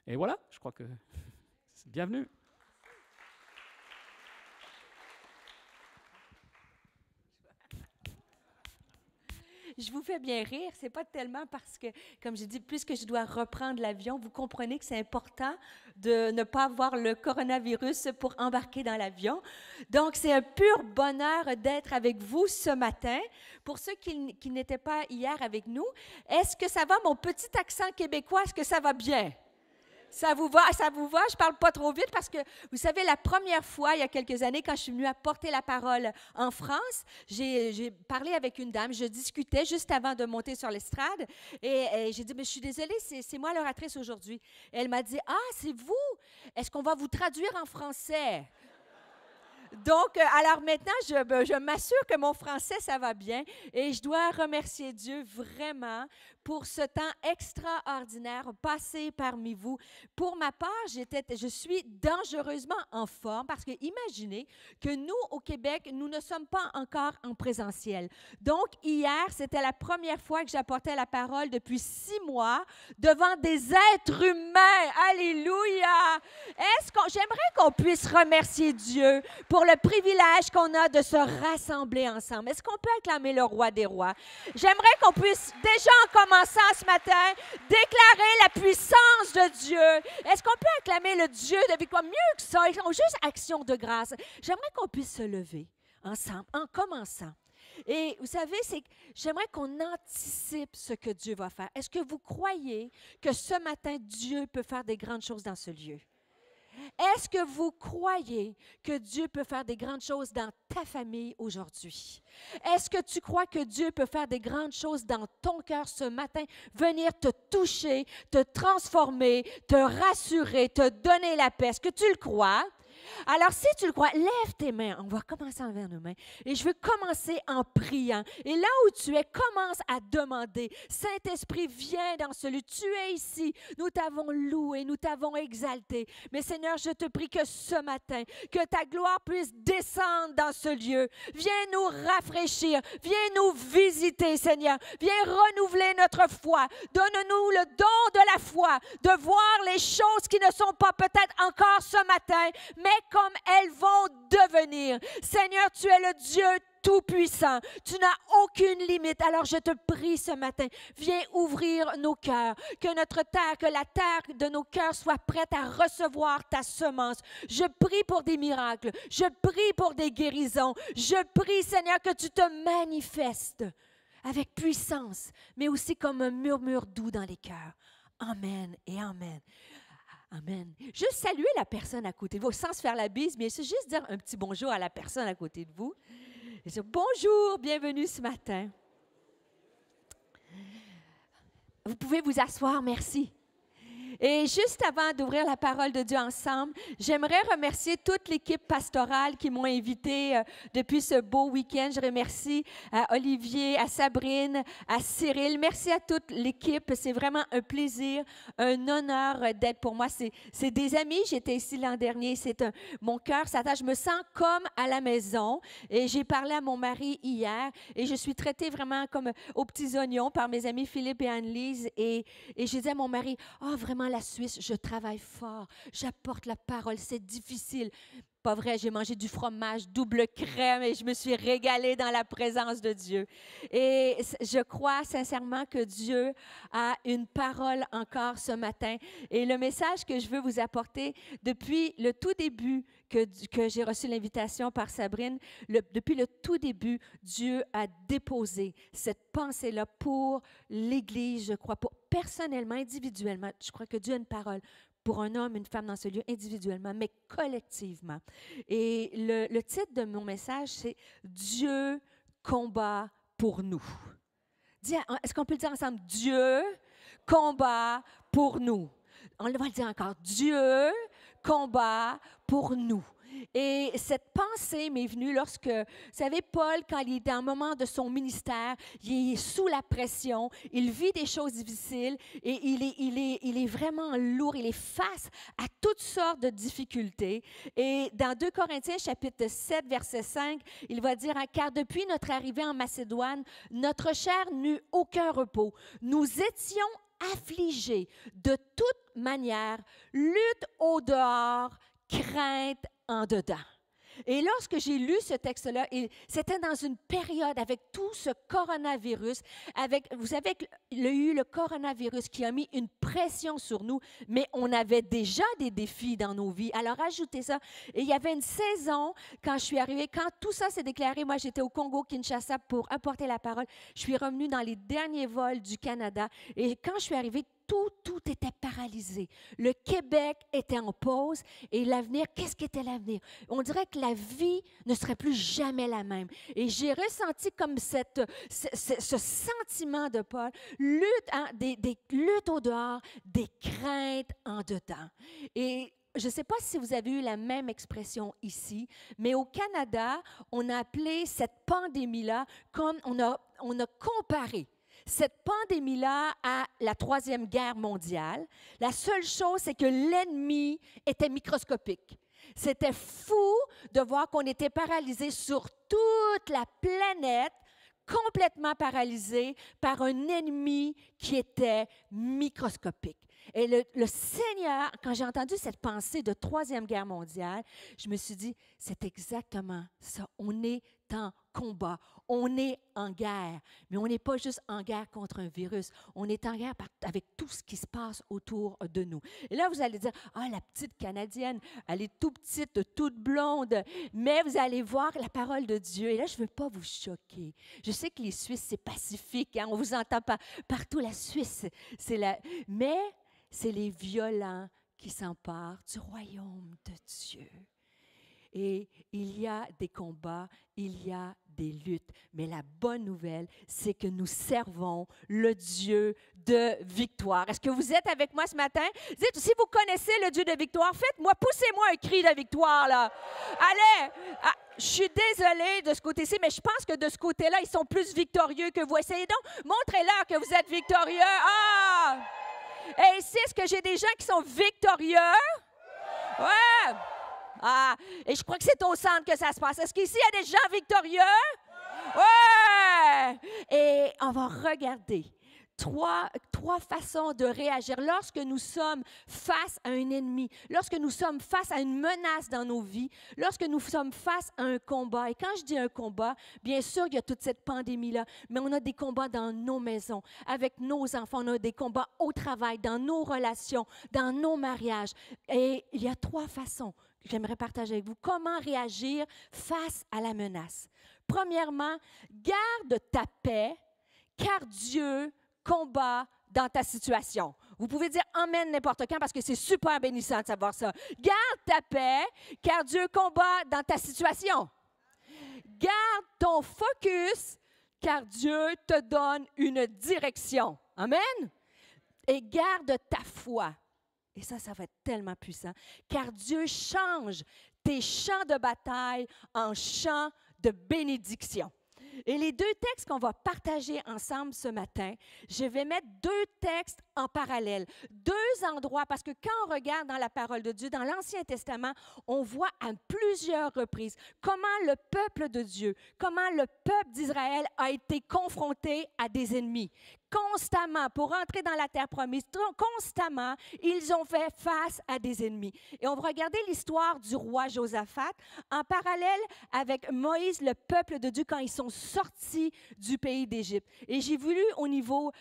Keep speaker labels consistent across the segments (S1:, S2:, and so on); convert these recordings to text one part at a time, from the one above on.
S1: Et voilà, je crois que c'est bienvenue.
S2: Je vous fais bien rire, c'est pas tellement parce que, comme j'ai dit, puisque je dois reprendre l'avion, vous comprenez que c'est important de ne pas avoir le coronavirus pour embarquer dans l'avion. Donc, c'est un pur bonheur d'être avec vous ce matin. Pour ceux qui n'étaient pas hier avec nous, est-ce que ça va, mon petit accent québécois, est-ce que ça va bien? Ça vous va? Ça vous va? Je parle pas trop vite parce que, vous savez, la première fois, il y a quelques années, quand je suis venue à porter la parole en France, j'ai parlé avec une dame, je discutais juste avant de monter sur l'estrade et j'ai dit, mais je suis désolée, c'est moi l'oratrice aujourd'hui. Elle m'a dit, ah, c'est vous? Est-ce qu'on va vous traduire en français? Donc, alors maintenant, je m'assure que mon français, ça va bien et je dois remercier Dieu vraiment pour ce temps extraordinaire passé parmi vous. Pour ma part, je suis dangereusement en forme parce que imaginez que nous, au Québec, nous ne sommes pas encore en présentiel. Donc, hier, c'était la première fois que j'apportais la parole depuis 6 mois devant des êtres humains. Alléluia! J'aimerais qu'on puisse remercier Dieu pour le privilège qu'on a de se rassembler ensemble. Est-ce qu'on peut acclamer le roi des rois? J'aimerais qu'on puisse, déjà en commençant ce matin, déclarer la puissance de Dieu. Est-ce qu'on peut acclamer le Dieu de victoire? Mieux que ça, juste action de grâce. J'aimerais qu'on puisse se lever ensemble, en commençant. Et vous savez, j'aimerais qu'on anticipe ce que Dieu va faire. Est-ce que vous croyez que ce matin, Dieu peut faire des grandes choses dans ce lieu? Est-ce que vous croyez que Dieu peut faire des grandes choses dans ta famille aujourd'hui? Est-ce que tu crois que Dieu peut faire des grandes choses dans ton cœur ce matin, venir te toucher, te transformer, te rassurer, te donner la paix? Est-ce que tu le crois? Alors, si tu le crois, lève tes mains. On va commencer envers nos mains. Et je veux commencer en priant. Et là où tu es, commence à demander. Saint-Esprit, viens dans ce lieu. Tu es ici. Nous t'avons loué, nous t'avons exalté. Mais Seigneur, je te prie que ce matin, que ta gloire puisse descendre dans ce lieu. Viens nous rafraîchir. Viens nous visiter, Seigneur. Viens renouveler notre foi. Donne-nous le don de la foi, de voir les choses qui ne sont pas peut-être encore ce matin, mais comme elles vont devenir. Seigneur, tu es le Dieu tout-puissant. Tu n'as aucune limite. Alors, je te prie ce matin, viens ouvrir nos cœurs, que la terre de nos cœurs soit prête à recevoir ta semence. Je prie pour des miracles. Je prie pour des guérisons. Je prie, Seigneur, que tu te manifestes avec puissance, mais aussi comme un murmure doux dans les cœurs. Amen et amen. Amen. Juste saluer la personne à côté de vous, sans se faire la bise, mais c'est juste dire un petit bonjour à la personne à côté de vous. Et dire bonjour, bienvenue ce matin. Vous pouvez vous asseoir, merci. Et juste avant d'ouvrir la parole de Dieu ensemble, j'aimerais remercier toute l'équipe pastorale qui m'ont invité depuis ce beau week-end. Je remercie à Olivier, à Sabrine, à Cyril. Merci à toute l'équipe. C'est vraiment un plaisir, un honneur d'être pour moi. C'est des amis. J'étais ici l'an dernier. Mon cœur s'attache. Je me sens comme à la maison. Et j'ai parlé à mon mari hier et je suis traitée vraiment comme aux petits oignons par mes amis Philippe et Anne-Lise. Et je disais à mon mari, « Ah, vraiment, la Suisse, je travaille fort, j'apporte la parole, c'est difficile. » Pas vrai, j'ai mangé du fromage double crème et je me suis régalée dans la présence de Dieu. Et je crois sincèrement que Dieu a une parole encore ce matin. Et le message que je veux vous apporter depuis le tout début que j'ai reçu l'invitation par Sabrine, depuis le tout début, Dieu a déposé cette pensée-là pour l'Église, je crois, personnellement, individuellement. Je crois que Dieu a une parole pour un homme, une femme dans ce lieu, individuellement, mais collectivement. Et le titre de mon message, c'est « Dieu combat pour nous ». Est-ce qu'on peut le dire ensemble? Dieu combat pour nous. On va le dire encore. Dieu combat pour nous. Et cette pensée m'est venue lorsque, vous savez, Paul, quand il est dans un moment de son ministère, il est sous la pression, il vit des choses difficiles et il est vraiment lourd, il est face à toutes sortes de difficultés. Et dans 2 Corinthiens, chapitre 7, verset 5, il va dire, « Car depuis notre arrivée en Macédoine, notre chair n'eut aucun repos. Nous étions affligé de toute manière, lutte au dehors, crainte en dedans. Et lorsque j'ai lu ce texte-là, c'était dans une période avec tout ce coronavirus, vous savez qu'il y a eu le coronavirus qui a mis une pression sur nous, mais on avait déjà des défis dans nos vies. Alors, ajoutez ça. Et il y avait une saison, quand je suis arrivée, quand tout ça s'est déclaré, moi j'étais au Congo-Kinshasa pour apporter la parole. Je suis revenue dans les derniers vols du Canada. Et quand je suis arrivée, tout était paralysé. Le Québec était en pause et l'avenir, qu'est-ce qu'était l'avenir? On dirait que la vie ne serait plus jamais la même. Et j'ai ressenti comme ce sentiment de Paul, des luttes au dehors, des craintes en dedans. Et je ne sais pas si vous avez eu la même expression ici, mais au Canada, on a appelé cette pandémie-là comme on a comparé cette pandémie-là à la Troisième Guerre mondiale. La seule chose, c'est que l'ennemi était microscopique. C'était fou de voir qu'on était paralysé sur toute la planète, complètement paralysé par un ennemi qui était microscopique. Et le Seigneur, quand j'ai entendu cette pensée de Troisième Guerre mondiale, je me suis dit, c'est exactement ça. On est en combat, on est en guerre, mais on n'est pas juste en guerre contre un virus, on est en guerre avec tout ce qui se passe autour de nous. Et là, vous allez dire, ah, la petite Canadienne, elle est toute petite, toute blonde, mais vous allez voir la parole de Dieu. Et là, je ne veux pas vous choquer. Je sais que les Suisses, c'est pacifique, hein? On vous entend pas partout, la Suisse, mais c'est les violents qui s'emparent du royaume de Dieu. Et il y a des combats, il y a des luttes. Mais la bonne nouvelle, c'est que nous servons le Dieu de victoire. Est-ce que vous êtes avec moi ce matin? Dites, si vous connaissez le Dieu de victoire, poussez-moi un cri de victoire, là. Allez! Ah, je suis désolée de ce côté-ci, mais je pense que de ce côté-là, ils sont plus victorieux que vous. Essayez donc, montrez-leur que vous êtes victorieux. Ah! Et ici, est-ce que j'ai des gens qui sont victorieux? Ouais! Ah, et je crois que c'est au centre que ça se passe. Est-ce qu'ici, il y a des gens victorieux? Ouais! Et on va regarder trois façons de réagir lorsque nous sommes face à un ennemi, lorsque nous sommes face à une menace dans nos vies, lorsque nous sommes face à un combat. Et quand je dis un combat, bien sûr, il y a toute cette pandémie-là, mais on a des combats dans nos maisons, avec nos enfants, on a des combats au travail, dans nos relations, dans nos mariages. Et il y a trois façons que j'aimerais partager avec vous. Comment réagir face à la menace? Premièrement, garde ta paix, car Dieu combat dans ta situation. Vous pouvez dire amen n'importe quand parce que c'est super bénissant de savoir ça. Garde ta paix, car Dieu combat dans ta situation. Garde ton focus, car Dieu te donne une direction. Amen? Et garde ta foi. Et ça va être tellement puissant, car Dieu change tes champs de bataille en champs de bénédiction. Et les deux textes qu'on va partager ensemble ce matin, je vais mettre deux textes en parallèle, deux endroits, parce que quand on regarde dans la parole de Dieu, dans l'Ancien Testament, on voit à plusieurs reprises comment le peuple de Dieu, comment le peuple d'Israël a été confronté à des ennemis. Constamment, pour entrer dans la terre promise, constamment, ils ont fait face à des ennemis. Et on va regarder l'histoire du roi Josaphat en parallèle avec Moïse, le peuple de Dieu, quand ils sont sortis du pays d'Égypte. Et j'ai voulu, au niveau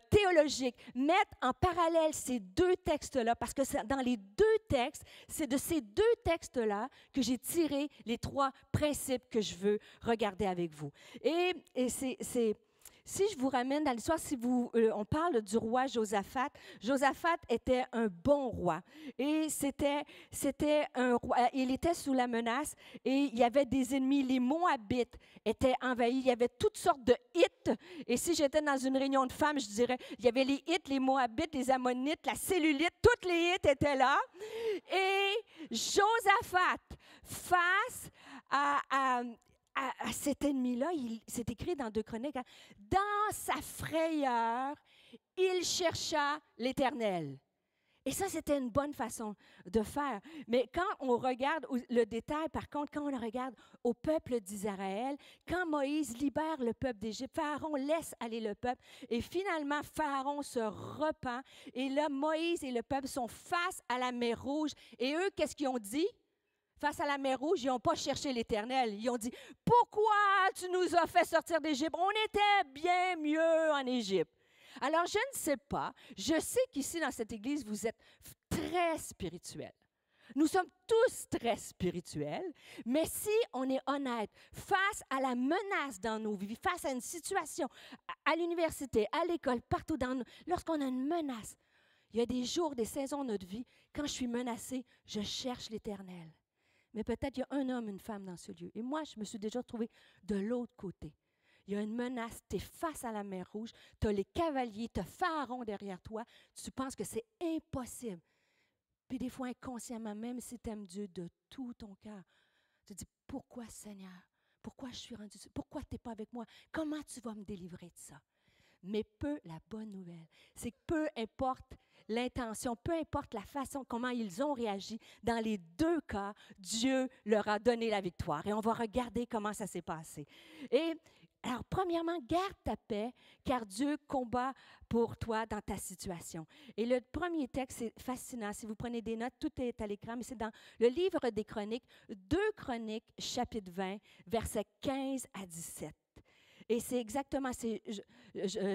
S2: théologique, mettre en parallèle ces deux textes-là, parce que dans les deux textes, c'est de ces deux textes-là que j'ai tiré les trois principes que je veux regarder avec vous. Et si je vous ramène dans l'histoire, on parle du roi Josaphat. Josaphat était un bon roi. Et c'était un roi, il était sous la menace et il y avait des ennemis. Les Moabites étaient envahis. Il y avait toutes sortes de Hittes. Et si j'étais dans une réunion de femmes, je dirais, il y avait les Hittes, les Moabites, les Ammonites, la cellulite, toutes les Hittes étaient là. Et Josaphat, face à cet ennemi-là, c'est écrit dans 2 Chroniques, hein, dans sa frayeur, il chercha l'Éternel. Et ça, c'était une bonne façon de faire. Mais quand on regarde le détail, par contre, quand on le regarde au peuple d'Israël, quand Moïse libère le peuple d'Égypte, Pharaon laisse aller le peuple et finalement, Pharaon se repent. Et là, Moïse et le peuple sont face à la mer Rouge. Et eux, qu'est-ce qu'ils ont dit? Face à la mer Rouge, ils n'ont pas cherché l'Éternel. Ils ont dit, « Pourquoi tu nous as fait sortir d'Égypte? On était bien mieux en Égypte. » Alors, je ne sais pas. Je sais qu'ici, dans cette Église, vous êtes très spirituels. Nous sommes tous très spirituels, mais si on est honnête, face à la menace dans nos vies, face à une situation, à l'université, à l'école, partout dans nous, lorsqu'on a une menace, il y a des jours, des saisons de notre vie, quand je suis menacée, je cherche l'Éternel. Mais peut-être il y a un homme, une femme dans ce lieu. Et moi, je me suis déjà trouvée de l'autre côté. Il y a une menace, tu es face à la mer Rouge, tu as les cavaliers, tu as Pharaon derrière toi, tu penses que c'est impossible. Puis des fois, inconsciemment, même si tu aimes Dieu de tout ton cœur, tu te dis, pourquoi Seigneur? Pourquoi je suis rendu? Pourquoi tu n'es pas avec moi? Comment tu vas me délivrer de ça? Mais la bonne nouvelle, c'est que peu importe l'intention, peu importe la façon, comment ils ont réagi, dans les deux cas, Dieu leur a donné la victoire. Et on va regarder comment ça s'est passé. Et alors, premièrement, garde ta paix, car Dieu combat pour toi dans ta situation. Et le premier texte, c'est fascinant. Si vous prenez des notes, tout est à l'écran, mais c'est dans le livre des Chroniques, 2 Chroniques, chapitre 20, versets 15 à 17. Et c'est exactement, c'est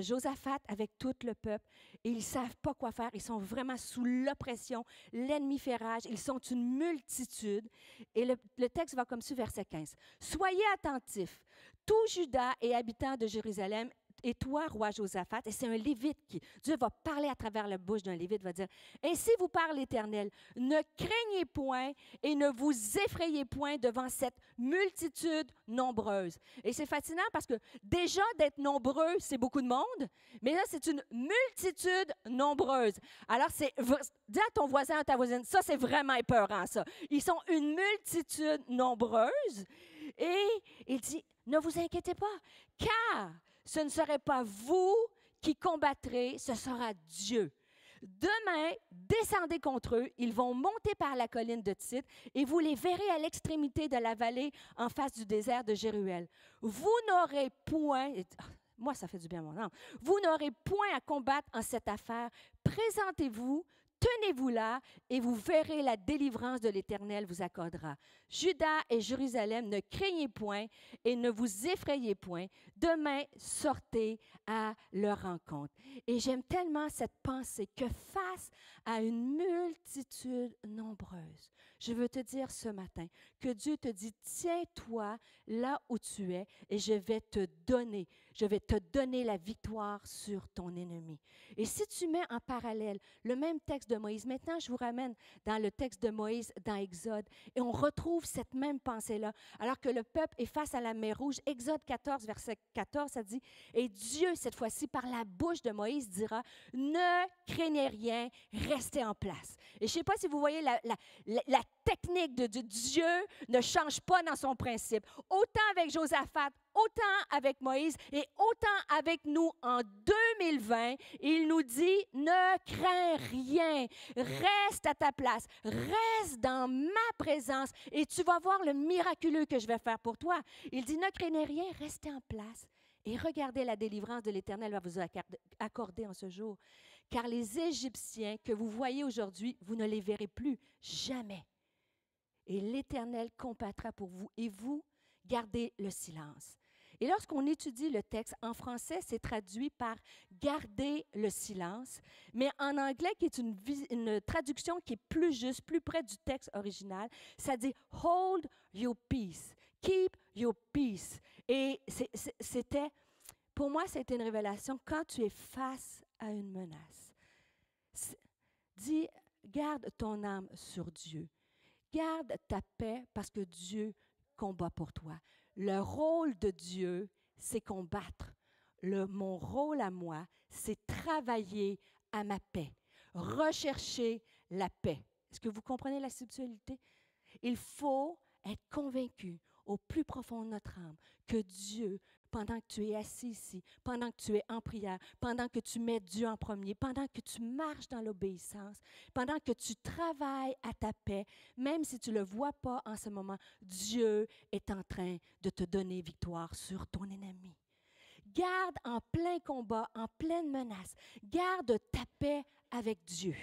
S2: Josaphat avec tout le peuple. Et ils ne savent pas quoi faire. Ils sont vraiment sous l'oppression. L'ennemi fait rage. Ils sont une multitude. Et le texte va comme suit, verset 15. « Soyez attentifs, tout Juda et habitants de Jérusalem, et toi, roi Josaphat, et c'est un Lévite qui, Dieu va parler à travers la bouche d'un Lévite, va dire, « Ainsi vous parle l'Éternel, ne craignez point et ne vous effrayez point devant cette multitude nombreuse. » Et c'est fascinant parce que déjà d'être nombreux, c'est beaucoup de monde, mais là, c'est une multitude nombreuse. Alors, dis à ton voisin, à ta voisine, ça, c'est vraiment épeurant, ça. Ils sont une multitude nombreuse et il dit, « Ne vous inquiétez pas, car ce ne serait pas vous qui combattrez, ce sera Dieu. Demain, descendez contre eux, ils vont monter par la colline de Tite et vous les verrez à l'extrémité de la vallée en face du désert de Jéruel. Vous n'aurez point, moi ça fait du bien à mon âme, vous n'aurez point à combattre en cette affaire. Présentez-vous, tenez-vous là et vous verrez la délivrance de l'Éternel vous accordera. Juda et Jérusalem, ne craignez point et ne vous effrayez point. Demain, sortez à leur rencontre. » Et j'aime tellement cette pensée que face à une multitude nombreuse, je veux te dire ce matin que Dieu te dit, tiens-toi là où tu es et je vais te donner la victoire sur ton ennemi. Et si tu mets en parallèle le même texte de Moïse, maintenant je vous ramène dans le texte de Moïse dans Exode et on retrouve cette même pensée-là. Alors que le peuple est face à la mer Rouge, Exode 14, verset 14, ça dit, « Et Dieu, cette fois-ci, par la bouche de Moïse, dira, ne craignez rien, restez en place. » Et je ne sais pas si vous voyez la technique de Dieu ne change pas dans son principe. Autant avec Josaphat, autant avec Moïse et autant avec nous en 2020, il nous dit, ne crains rien, reste à ta place, reste dans ma présence et tu vas voir le miraculeux que je vais faire pour toi. Il dit, ne craignez rien, restez en place et regardez la délivrance de l'Éternel va vous accorder en ce jour. Car les Égyptiens que vous voyez aujourd'hui, vous ne les verrez plus jamais. Et l'Éternel combattra pour vous et vous, gardez le silence. Et lorsqu'on étudie le texte, en français, c'est traduit par « garder le silence », mais en anglais, qui est une traduction qui est plus juste, plus près du texte original, ça dit « hold your peace »,« keep your peace ». Et c'était, pour moi, c'était une révélation quand tu es face à une menace. Dis, garde ton âme sur Dieu. Garde ta paix parce que Dieu combat pour toi. Le rôle de Dieu, c'est combattre. Mon rôle à moi, c'est travailler à ma paix, rechercher la paix. Est-ce que vous comprenez la subtilité? Il faut être convaincu au plus profond de notre âme que Dieu pendant que tu es assis ici, pendant que tu es en prière, pendant que tu mets Dieu en premier, pendant que tu marches dans l'obéissance, pendant que tu travailles à ta paix, même si tu ne le vois pas en ce moment, Dieu est en train de te donner victoire sur ton ennemi. Garde en plein combat, en pleine menace, garde ta paix avec Dieu.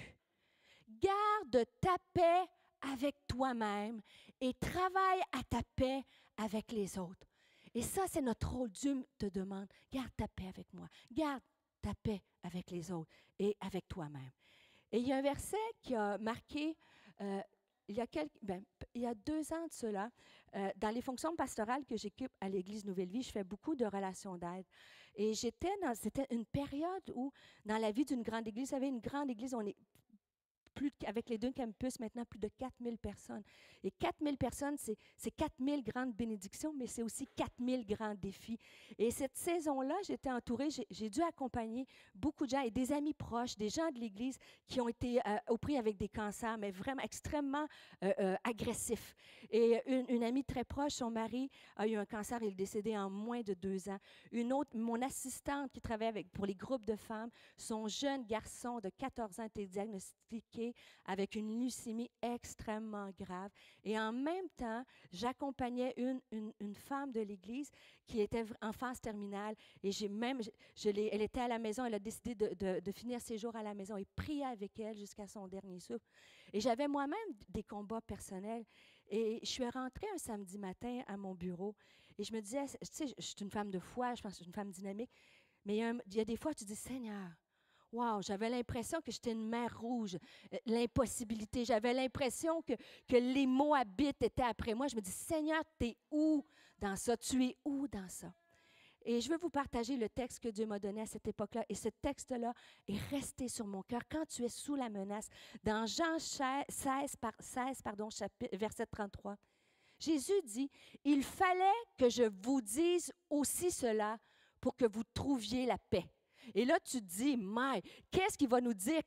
S2: Garde ta paix avec toi-même et travaille à ta paix avec les autres. Et ça, c'est notre rôle. Dieu te demande, garde ta paix avec moi, garde ta paix avec les autres et avec toi-même. Et il y a un verset qui a marqué, il y a 2 ans de cela, dans les fonctions pastorales que j'occupe à l'Église Nouvelle Vie, je fais beaucoup de relations d'aide. Et c'était une période où, dans la vie d'une grande Église, vous savez, une grande Église, on est avec les 2 campus, maintenant plus de 4000 personnes. Et 4000 personnes, c'est 4000 grandes bénédictions, mais c'est aussi 4000 grands défis. Et cette saison-là, j'étais entourée, j'ai dû accompagner beaucoup de gens et des amis proches, des gens de l'Église qui ont été pris avec des cancers, mais vraiment extrêmement agressifs. Et une amie très proche, son mari a eu un cancer, il est décédé en moins de 2 ans. Une autre, mon assistante qui travaille pour les groupes de femmes, son jeune garçon de 14 ans était diagnostiqué avec une leucémie extrêmement grave. Et en même temps, j'accompagnais une femme de l'Église qui était en phase terminale. Et elle était à la maison, elle a décidé de finir ses jours à la maison et prier avec elle jusqu'à son dernier souffle. Et j'avais moi-même des combats personnels. Et je suis rentrée un samedi matin à mon bureau et je me disais, tu sais, je suis une femme de foi, je pense que je suis une femme dynamique, mais il y a des fois, tu dis, Seigneur, wow, j'avais l'impression que j'étais une mer rouge, l'impossibilité. J'avais l'impression que les mots habitent étaient après moi. Je me dis, Seigneur, tu es où dans ça? Tu es où dans ça? Et je veux vous partager le texte que Dieu m'a donné à cette époque-là. Et ce texte-là est resté sur mon cœur quand tu es sous la menace. Dans Jean 16, verset 33, Jésus dit, « Il fallait que je vous dise aussi cela pour que vous trouviez la paix. » Et là, tu te dis, mais qu'est-ce qu'il va nous dire?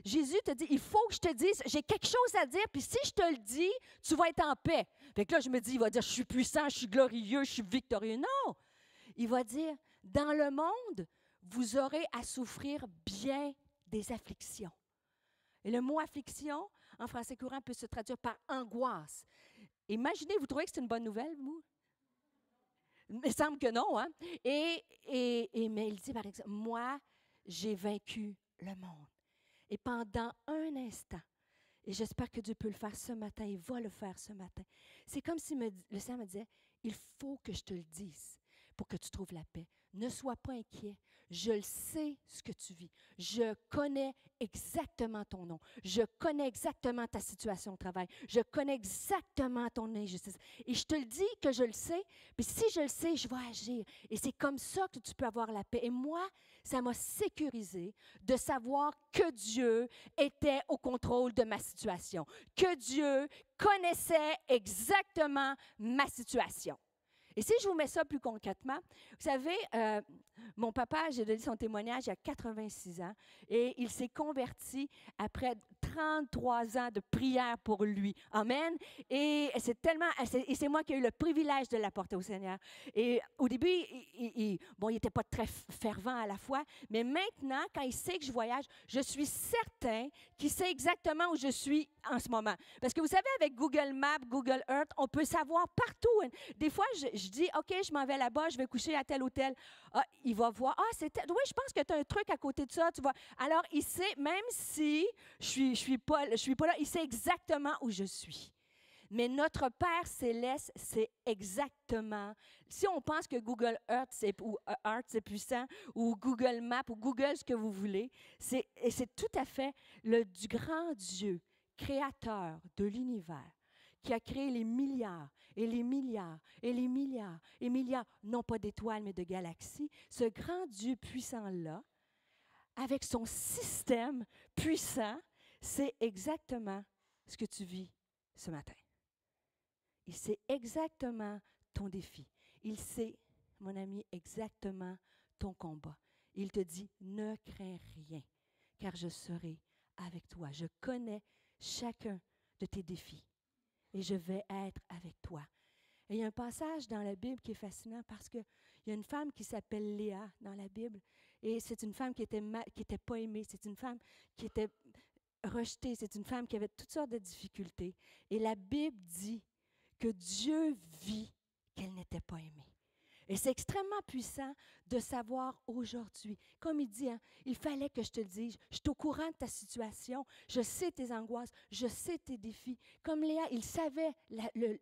S2: Jésus te dit, il faut que je te dise, j'ai quelque chose à dire, puis si je te le dis, tu vas être en paix. Fait que là, je me dis, il va dire, je suis puissant, je suis glorieux, je suis victorieux. Non! Il va dire, dans le monde, vous aurez à souffrir bien des afflictions. Et le mot affliction, en français courant, peut se traduire par angoisse. Imaginez, vous trouvez que c'est une bonne nouvelle, vous? Il me semble que non, hein? Mais il dit, par exemple, moi, j'ai vaincu le monde. Et pendant un instant, et j'espère que Dieu peut le faire ce matin, il va le faire ce matin. C'est comme si le Seigneur me disait, il faut que je te le dise pour que tu trouves la paix. Ne sois pas inquiet. Je le sais ce que tu vis. Je connais exactement ton nom. Je connais exactement ta situation au travail. Je connais exactement ton injustice. Et je te le dis que je le sais, puis si je le sais, je vais agir. Et c'est comme ça que tu peux avoir la paix. Et moi, ça m'a sécurisé de savoir que Dieu était au contrôle de ma situation, que Dieu connaissait exactement ma situation. Et si je vous mets ça plus concrètement, vous savez, mon papa, j'ai donné son témoignage il y a 86 ans et il s'est converti après 33 ans de prière pour lui. Amen. Et c'est moi qui ai eu le privilège de l'apporter au Seigneur. Et au début, il n'était pas très fervent à la fois, mais maintenant, quand il sait que je voyage, je suis certain qu'il sait exactement où je suis en ce moment. Parce que vous savez, avec Google Maps, Google Earth, on peut savoir partout. Des fois, je dis, OK, je m'en vais là-bas, je vais coucher à tel hôtel. Ah, il va voir, oui, je pense que tu as un truc à côté de ça. Tu vois. Alors, il sait, même si je suis pas là, il sait exactement où je suis. Mais notre Père céleste, c'est exactement, si on pense que Google Earth, c'est puissant, ou Google Maps, ou Google ce que vous voulez, c'est tout à fait du grand Dieu, créateur de l'univers, qui a créé les milliards et les milliards et les milliards et milliards, non pas d'étoiles, mais de galaxies, ce grand Dieu puissant-là, avec son système puissant, c'est exactement ce que tu vis ce matin. Il sait exactement ton défi. Il sait, mon ami, exactement ton combat. Il te dit, ne crains rien, car je serai avec toi. Je connais chacun de tes défis et je vais être avec toi. Et il y a un passage dans la Bible qui est fascinant parce qu'il y a une femme qui s'appelle Léa dans la Bible. Et c'est une femme qui était pas aimée. C'est une femme qui était rejetée. C'est une femme qui avait toutes sortes de difficultés. Et la Bible dit que Dieu vit qu'elle n'était pas aimée. Et c'est extrêmement puissant de savoir aujourd'hui. Comme il dit, hein, il fallait que je te le dise. Je suis au courant de ta situation. Je sais tes angoisses. Je sais tes défis. Comme Léa, il savait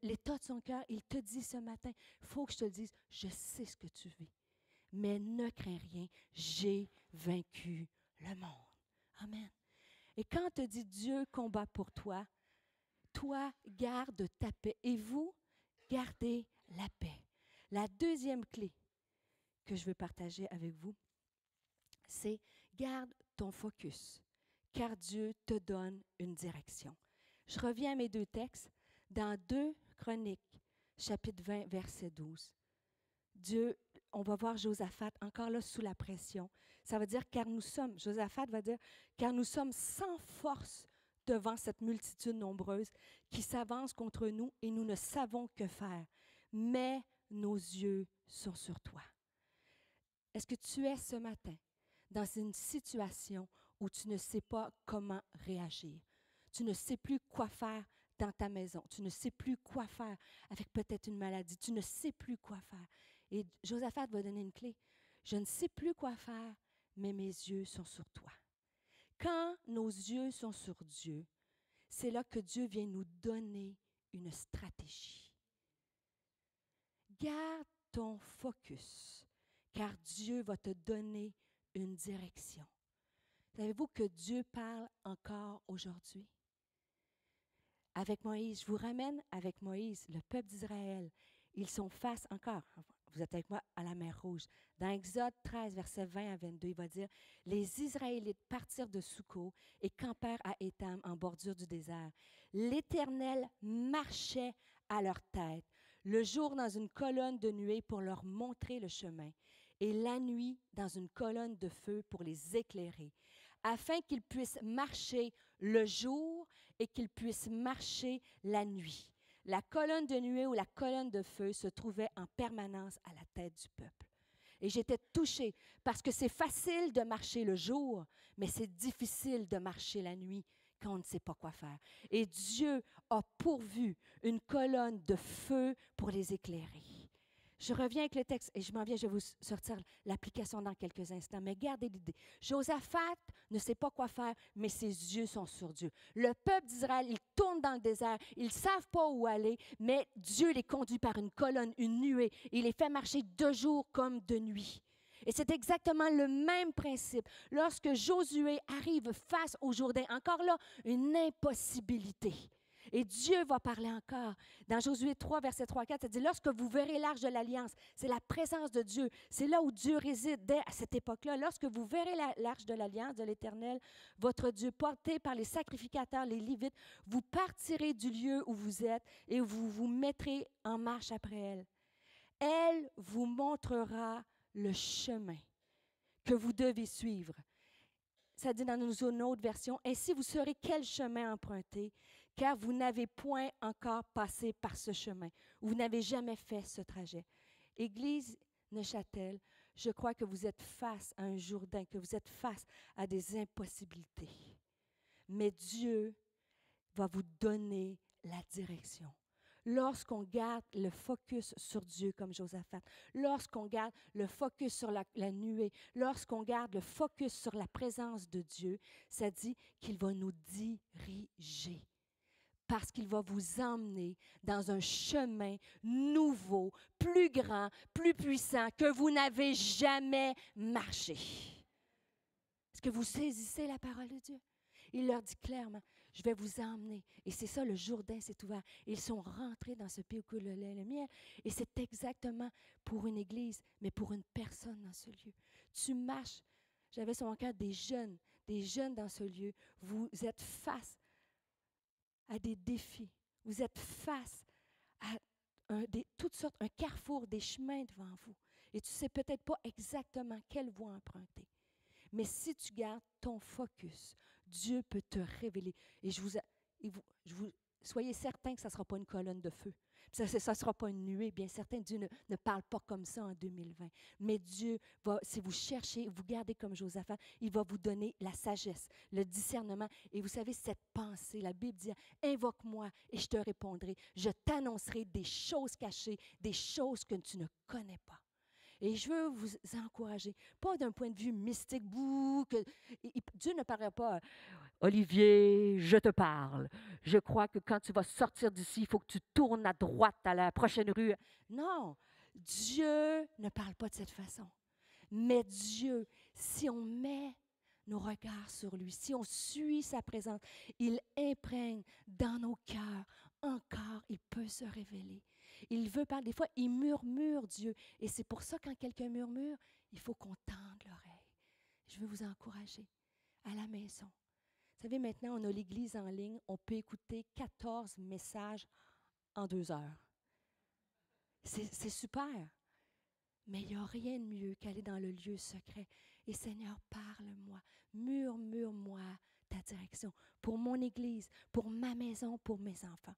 S2: l'état de son cœur. Il te dit ce matin, il faut que je te le dise. Je sais ce que tu vis. Mais ne crains rien. J'ai vaincu le monde. Amen. Et quand te dit Dieu combat pour toi, toi, garde ta paix. Et vous, gardez la paix. La deuxième clé que je veux partager avec vous, c'est garde ton focus, car Dieu te donne une direction. Je reviens à mes deux textes. Dans 2 Chroniques, chapitre 20, verset 12, on va voir Josaphat encore là sous la pression. Ça veut dire, Josaphat va dire, car nous sommes sans force devant cette multitude nombreuse qui s'avance contre nous et nous ne savons que faire. Mais nos yeux sont sur toi. Est-ce que tu es ce matin dans une situation où tu ne sais pas comment réagir? Tu ne sais plus quoi faire dans ta maison. Tu ne sais plus quoi faire avec peut-être une maladie. Tu ne sais plus quoi faire. Et Josaphat va donner une clé. Je ne sais plus quoi faire, mais mes yeux sont sur toi. Quand nos yeux sont sur Dieu, c'est là que Dieu vient nous donner une stratégie. Garde ton focus, car Dieu va te donner une direction. Savez-vous que Dieu parle encore aujourd'hui? Avec Moïse, je vous ramène avec Moïse, le peuple d'Israël. Ils sont face encore, vous êtes avec moi, à la mer Rouge. Dans Exode 13, versets 20 à 22, il va dire, « Les Israélites partirent de Soukko et campèrent à Étam, en bordure du désert. L'Éternel marchait à leur tête, le jour dans une colonne de nuée pour leur montrer le chemin, et la nuit dans une colonne de feu pour les éclairer, afin qu'ils puissent marcher le jour et qu'ils puissent marcher la nuit. » La colonne de nuée ou la colonne de feu se trouvait en permanence à la tête du peuple. Et j'étais touchée parce que c'est facile de marcher le jour, mais c'est difficile de marcher la nuit quand on ne sait pas quoi faire. Et Dieu a pourvu une colonne de feu pour les éclairer. Je reviens avec le texte et je m'en viens, je vais vous sortir l'application dans quelques instants, mais gardez l'idée. Josaphat ne sait pas quoi faire, mais ses yeux sont sur Dieu. Le peuple d'Israël, il tourne dans le désert, ils ne savent pas où aller, mais Dieu les conduit par une colonne, une nuée. Il les fait marcher de jour comme de nuit. Et c'est exactement le même principe. Lorsque Josué arrive face au Jourdain, encore là, une impossibilité. Et Dieu va parler encore. Dans Josué 3, verset 3 à 4, ça dit, « Lorsque vous verrez l'arche de l'Alliance, c'est la présence de Dieu. C'est là où Dieu résidait à cette époque-là. Lorsque vous verrez l'arche de l'Alliance de l'Éternel, votre Dieu, porté par les sacrificateurs, les Lévites, vous partirez du lieu où vous êtes et vous vous mettrez en marche après elle. Elle vous montrera le chemin que vous devez suivre. » Ça dit dans une autre version, « Ainsi vous saurez quel chemin emprunter, car vous n'avez point encore passé par ce chemin, ou vous n'avez jamais fait ce trajet. » Église Neuchâtel, je crois que vous êtes face à un Jourdain, que vous êtes face à des impossibilités. Mais Dieu va vous donner la direction. Lorsqu'on garde le focus sur Dieu comme Josaphat, lorsqu'on garde le focus sur la nuée, lorsqu'on garde le focus sur la présence de Dieu, ça dit qu'il va nous diriger. Parce qu'il va vous emmener dans un chemin nouveau, plus grand, plus puissant, que vous n'avez jamais marché. Est-ce que vous saisissez la parole de Dieu? Il leur dit clairement, je vais vous emmener. Et c'est ça, le Jourdain s'est ouvert. Ils sont rentrés dans ce pays où coule le lait et le miel. Et c'est exactement pour une église, mais pour une personne dans ce lieu. Tu marches. J'avais sur mon cœur des jeunes dans ce lieu. Vous êtes face à des défis. Vous êtes face à toutes sortes, un carrefour, des chemins devant vous. Et tu ne sais peut-être pas exactement quelle voie emprunter. Mais si tu gardes ton focus, Dieu peut te révéler. Et soyez certains que ça ne sera pas une colonne de feu. Ça ne sera pas une nuée. Bien certain, Dieu ne parle pas comme ça en 2020. Mais Dieu va, si vous cherchez, vous gardez comme Josaphat, il va vous donner la sagesse, le discernement. Et vous savez, cette pensée, la Bible dit, invoque-moi et je te répondrai. Je t'annoncerai des choses cachées, des choses que tu ne connais pas. Et je veux vous encourager, pas d'un point de vue mystique, Dieu ne parlera pas, Olivier, je te parle. Je crois que quand tu vas sortir d'ici, il faut que tu tournes à droite à la prochaine rue. Non, Dieu ne parle pas de cette façon. Mais Dieu, si on met nos regards sur lui, si on suit sa présence, il imprègne dans nos cœurs. Encore, il peut se révéler. Il veut parler. Des fois, il murmure Dieu. Et c'est pour ça, quand quelqu'un murmure, il faut qu'on tende l'oreille. Je veux vous encourager à la maison. Vous savez, maintenant, on a l'Église en ligne. On peut écouter 14 messages en 2 heures. C'est super. Mais il n'y a rien de mieux qu'aller dans le lieu secret. Et Seigneur, parle-moi, murmure-moi ta direction pour mon Église, pour ma maison, pour mes enfants.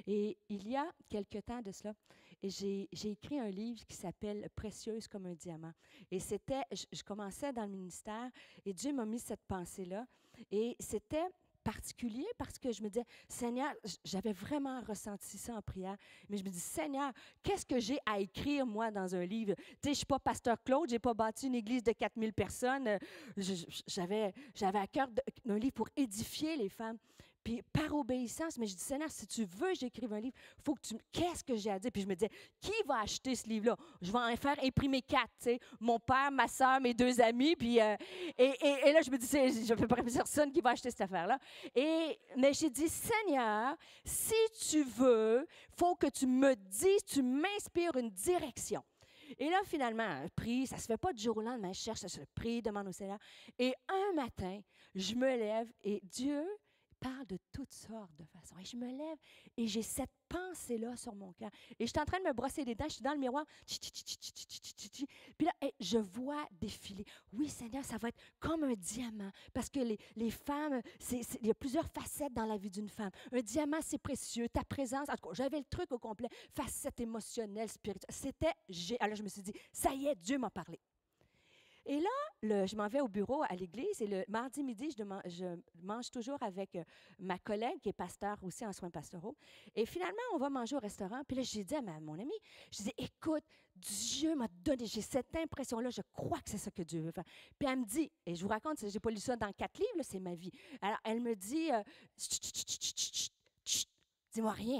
S2: Et il y a quelque temps de cela, j'ai écrit un livre qui s'appelle « Précieuse comme un diamant ». Et c'était, je commençais dans le ministère et Dieu m'a mis cette pensée-là. Et c'était particulier parce que je me disais, Seigneur, j'avais vraiment ressenti ça en prière, mais je me dis, Seigneur, qu'est-ce que j'ai à écrire, moi, dans un livre? Tu sais, je ne suis pas pasteur Claude, je n'ai pas bâti une église de 4000 personnes. J'avais à cœur d'un livre pour édifier les femmes. Puis par obéissance, mais je dis, Seigneur, si tu veux que j'écrive un livre, il faut que tu... Qu'est-ce que j'ai à dire? Puis je me disais, qui va acheter ce livre-là? Je vais en faire imprimer 4, tu sais. Mon père, ma soeur, mes 2 amis. Puis, et là, je me dis, je ne fais pas personne qui va acheter cette affaire-là. Mais j'ai dit, Seigneur, si tu veux, il faut que tu me dises, tu m'inspires une direction. Et là, finalement, prie, ça ne se fait pas du jour au lendemain, je cherche, je prie, demande au Seigneur. Et un matin, je me lève et Dieu parle de toutes sortes de façons. Et je me lève et j'ai cette pensée-là sur mon cœur. Et je suis en train de me brosser les dents, je suis dans le miroir. Puis là, je vois défiler. Oui, Seigneur, ça va être comme un diamant. Parce que les femmes, il y a plusieurs facettes dans la vie d'une femme. Un diamant, c'est précieux. Ta présence, en tout cas, j'avais le truc au complet. Facette émotionnelle, spirituelle. Alors je me suis dit, ça y est, Dieu m'a parlé. Et là, je m'en vais au bureau à l'église et le mardi midi, je mange toujours avec ma collègue qui est pasteur aussi en soins pastoraux. Et finalement, on va manger au restaurant. Puis là, j'ai dit à mon amie, je dis, écoute, Dieu m'a donné, j'ai cette impression-là, je crois que c'est ça que Dieu veut faire. Puis elle me dit, et je vous raconte, je n'ai pas lu ça dans 4 livres, là, c'est ma vie. Alors, elle me dit, dis-moi rien.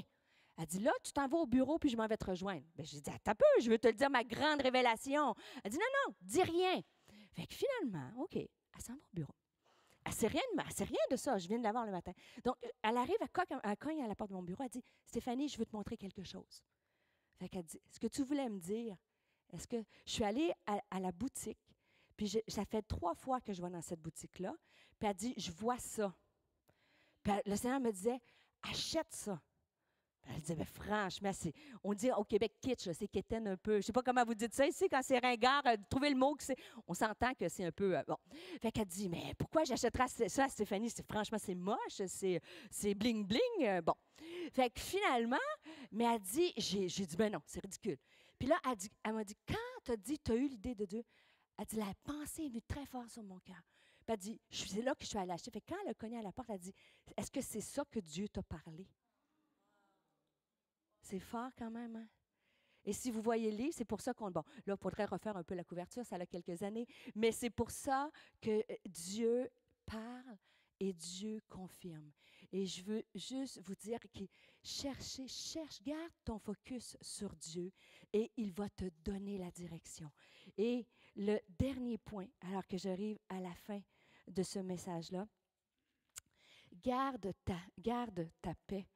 S2: Elle dit, là, tu t'en vas au bureau, puis je m'en vais te rejoindre. Bien, j'ai dit, attends un peu, je veux te le dire, ma grande révélation. Elle dit, non, non, dis rien. Fait que finalement, OK, elle s'en va au bureau. Elle ne sait rien de ça, je viens de la voir le matin. Donc, elle arrive, elle cogne à la porte de mon bureau, elle dit, Stéphanie, je veux te montrer quelque chose. Fait qu'elle dit, est-ce que tu voulais me dire, est-ce que je suis allée à la boutique, puis ça fait 3 fois que je vais dans cette boutique-là, puis elle dit, je vois ça. Puis le Seigneur me disait, achète ça. Elle disait, mais franchement, on dit au Québec kitsch, c'est quétaine un peu. Je ne sais pas comment vous dites ça ici, quand c'est ringard, trouvez le mot, on s'entend que c'est un peu, bon. Fait qu'elle dit, mais pourquoi j'achèterais ça à Stéphanie? Franchement, c'est moche, c'est bling-bling. Bon. Fait que finalement, mais elle dit, j'ai dit, ben non, c'est ridicule. Puis là, elle m'a dit, quand tu as dit, tu as eu l'idée de Dieu, elle dit, la pensée est venue très fort sur mon cœur. Puis elle dit, c'est là que je suis allée acheter. Fait que quand elle a cogné à la porte, elle dit, est-ce que c'est ça que Dieu t'a parlé? C'est fort quand même, hein? Et si vous voyez le livre, c'est pour ça qu'on... Bon, là, il faudrait refaire un peu la couverture, ça a quelques années, mais c'est pour ça que Dieu parle et Dieu confirme. Et je veux juste vous dire que garde ton focus sur Dieu et il va te donner la direction. Et le dernier point, alors que j'arrive à la fin de ce message-là, garde ta paix.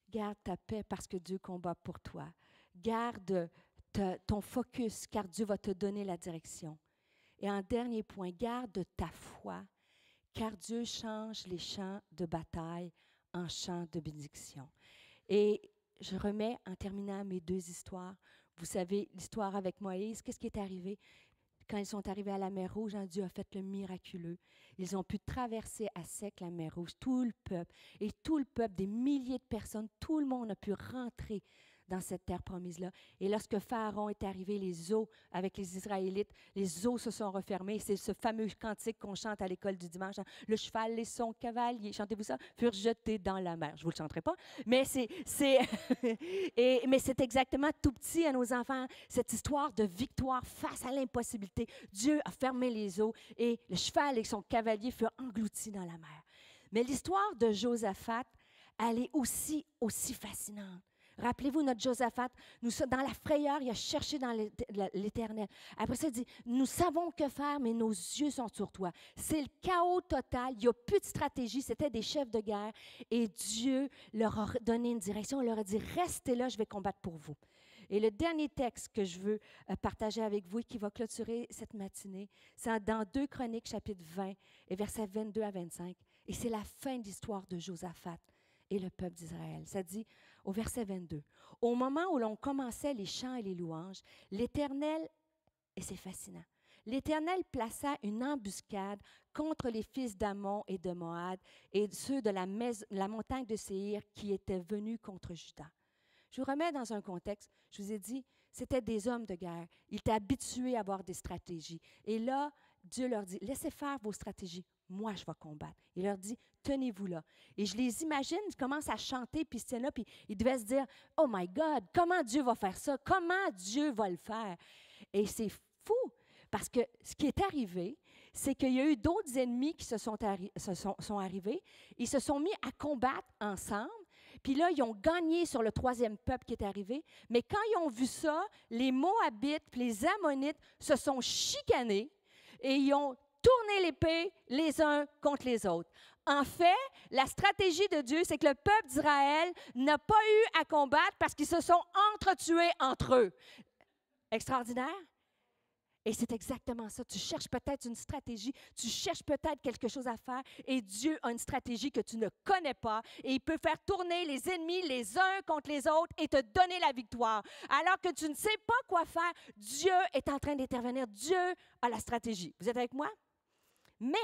S2: Garde ta paix parce que Dieu combat pour toi. Garde ton focus car Dieu va te donner la direction. Et en dernier point, garde ta foi car Dieu change les champs de bataille en champs de bénédiction. Et je remets en terminant mes 2 histoires. Vous savez, l'histoire avec Moïse, qu'est-ce qui est arrivé? Quand ils sont arrivés à la mer Rouge, Dieu a fait le miraculeux. Ils ont pu traverser à sec la mer Rouge, tout le peuple. Et tout le peuple, des milliers de personnes, tout le monde a pu rentrer dans cette terre promise-là. Et lorsque Pharaon est arrivé, les eaux, avec les Israélites, les eaux se sont refermées. C'est ce fameux cantique qu'on chante à l'école du dimanche. Hein. Le cheval et son cavalier, chantez-vous ça? Furent jetés dans la mer. Je ne vous le chanterai pas, mais mais c'est exactement tout petit à nos enfants, cette histoire de victoire face à l'impossibilité. Dieu a fermé les eaux et le cheval et son cavalier furent engloutis dans la mer. Mais l'histoire de Josaphat, elle est aussi fascinante. Rappelez-vous, notre Josaphat, dans la frayeur, il a cherché dans l'Éternel. Après ça, il dit, nous savons que faire, mais nos yeux sont sur toi. C'est le chaos total, il n'y a plus de stratégie, c'était des chefs de guerre. Et Dieu leur a donné une direction, il leur a dit, restez là, je vais combattre pour vous. Et le dernier texte que je veux partager avec vous et qui va clôturer cette matinée, c'est dans 2 Chroniques, chapitre 20, et versets 22 à 25. Et c'est la fin de l'histoire de Josaphat et le peuple d'Israël. Ça dit au verset 22, « Au moment où l'on commençait les chants et les louanges, l'Éternel, et c'est fascinant, l'Éternel plaça une embuscade contre les fils d'Ammon et de Moab et ceux de la montagne de Séhir qui étaient venus contre Juda. » Je vous remets dans un contexte, je vous ai dit, c'était des hommes de guerre. Ils étaient habitués à avoir des stratégies. Et là, Dieu leur dit, laissez faire vos stratégies. Moi, je vais combattre. Il leur dit, tenez-vous là. Et je les imagine, ils commencent à chanter, puis ils se tiennent là, puis ils devaient se dire, oh my God, comment Dieu va faire ça? Comment Dieu va le faire? Et c'est fou, parce que ce qui est arrivé, c'est qu'il y a eu d'autres ennemis qui sont arrivés. Ils se sont mis à combattre ensemble. Puis là, ils ont gagné sur le 3e peuple qui est arrivé. Mais quand ils ont vu ça, les Moabites puis les Ammonites se sont chicanés et ils ont tourné l'épée les uns contre les autres. En fait, la stratégie de Dieu, c'est que le peuple d'Israël n'a pas eu à combattre parce qu'ils se sont entretués entre eux. Extraordinaire? Et c'est exactement ça. Tu cherches peut-être une stratégie, tu cherches peut-être quelque chose à faire et Dieu a une stratégie que tu ne connais pas et il peut faire tourner les ennemis les uns contre les autres et te donner la victoire. Alors que tu ne sais pas quoi faire, Dieu est en train d'intervenir. Dieu a la stratégie. Vous êtes avec moi? Mais,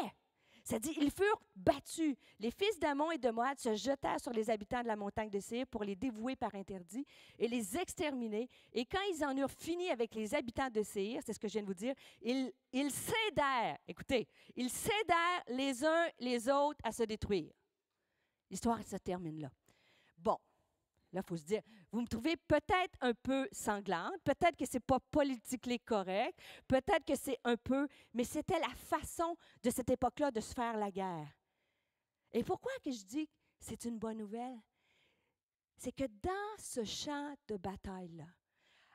S2: ça dit, ils furent battus. Les fils d'Ammon et de Moab se jetèrent sur les habitants de la montagne de Séhir pour les dévouer par interdit et les exterminer. Et quand ils en eurent fini avec les habitants de Séhir, c'est ce que je viens de vous dire, ils cédèrent, écoutez, ils cédèrent les uns les autres à se détruire. L'histoire se termine là. Bon. Là, il faut se dire, vous me trouvez peut-être un peu sanglante, peut-être que ce n'est pas politiquement correct, peut-être que c'est un peu, mais c'était la façon de cette époque-là de se faire la guerre. Et pourquoi que je dis que c'est une bonne nouvelle? C'est que dans ce champ de bataille-là,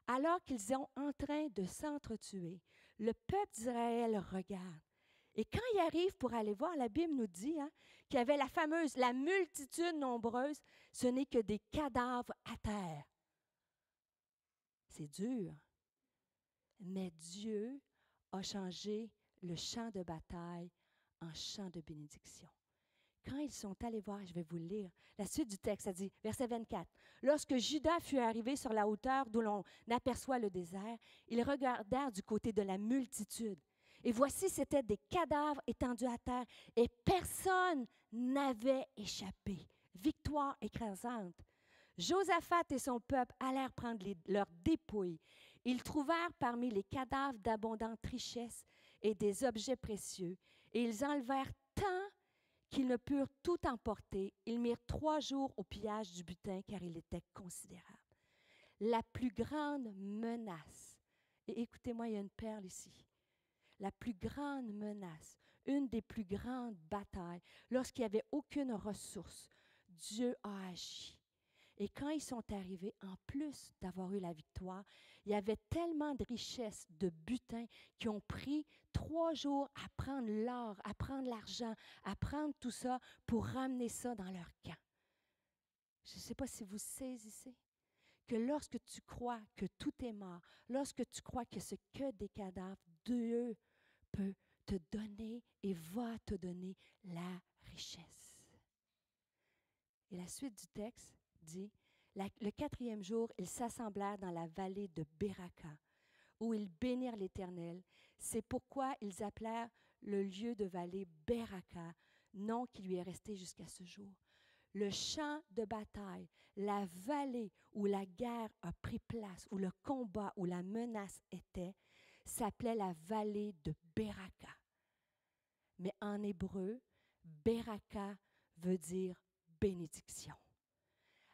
S2: alors qu'ils sont en train de s'entretuer, le peuple d'Israël regarde. Et quand il arrive pour aller voir, la Bible nous dit qu'il y avait la multitude nombreuse, ce n'est que des cadavres à terre. C'est dur. Mais Dieu a changé le champ de bataille en champ de bénédiction. Quand ils sont allés voir, je vais vous le lire, la suite du texte, ça dit, verset 24, « Lorsque Judas fut arrivé sur la hauteur d'où l'on aperçoit le désert, ils regardèrent du côté de la multitude. Et voici, c'étaient des cadavres étendus à terre, et personne n'avait échappé. Victoire écrasante. Josaphat et son peuple allèrent prendre leurs dépouilles. Ils trouvèrent parmi les cadavres d'abondantes richesses et des objets précieux, et ils enlevèrent tant qu'ils ne purent tout emporter. Ils mirent 3 jours au pillage du butin, car il était considérable. La plus grande menace, et écoutez-moi, il y a une perle ici. La plus grande menace, une des plus grandes batailles, lorsqu'il n'y avait aucune ressource, Dieu a agi. Et quand ils sont arrivés, en plus d'avoir eu la victoire, il y avait tellement de richesses, de butin, qui ont pris 3 jours à prendre l'or, à prendre l'argent, à prendre tout ça pour ramener ça dans leur camp. Je ne sais pas si vous saisissez que lorsque tu crois que tout est mort, lorsque tu crois que ce que des cadavres, Dieu peut te donner et va te donner la richesse. Et la suite du texte dit, le 4e jour, ils s'assemblèrent dans la vallée de Béraka, où ils bénirent l'Éternel. C'est pourquoi ils appelèrent le lieu de vallée Beraka, nom qui lui est resté jusqu'à ce jour. Le champ de bataille, la vallée où la guerre a pris place, où le combat, où la menace était, s'appelait la vallée de Beraka. Mais en hébreu, Beraka veut dire bénédiction.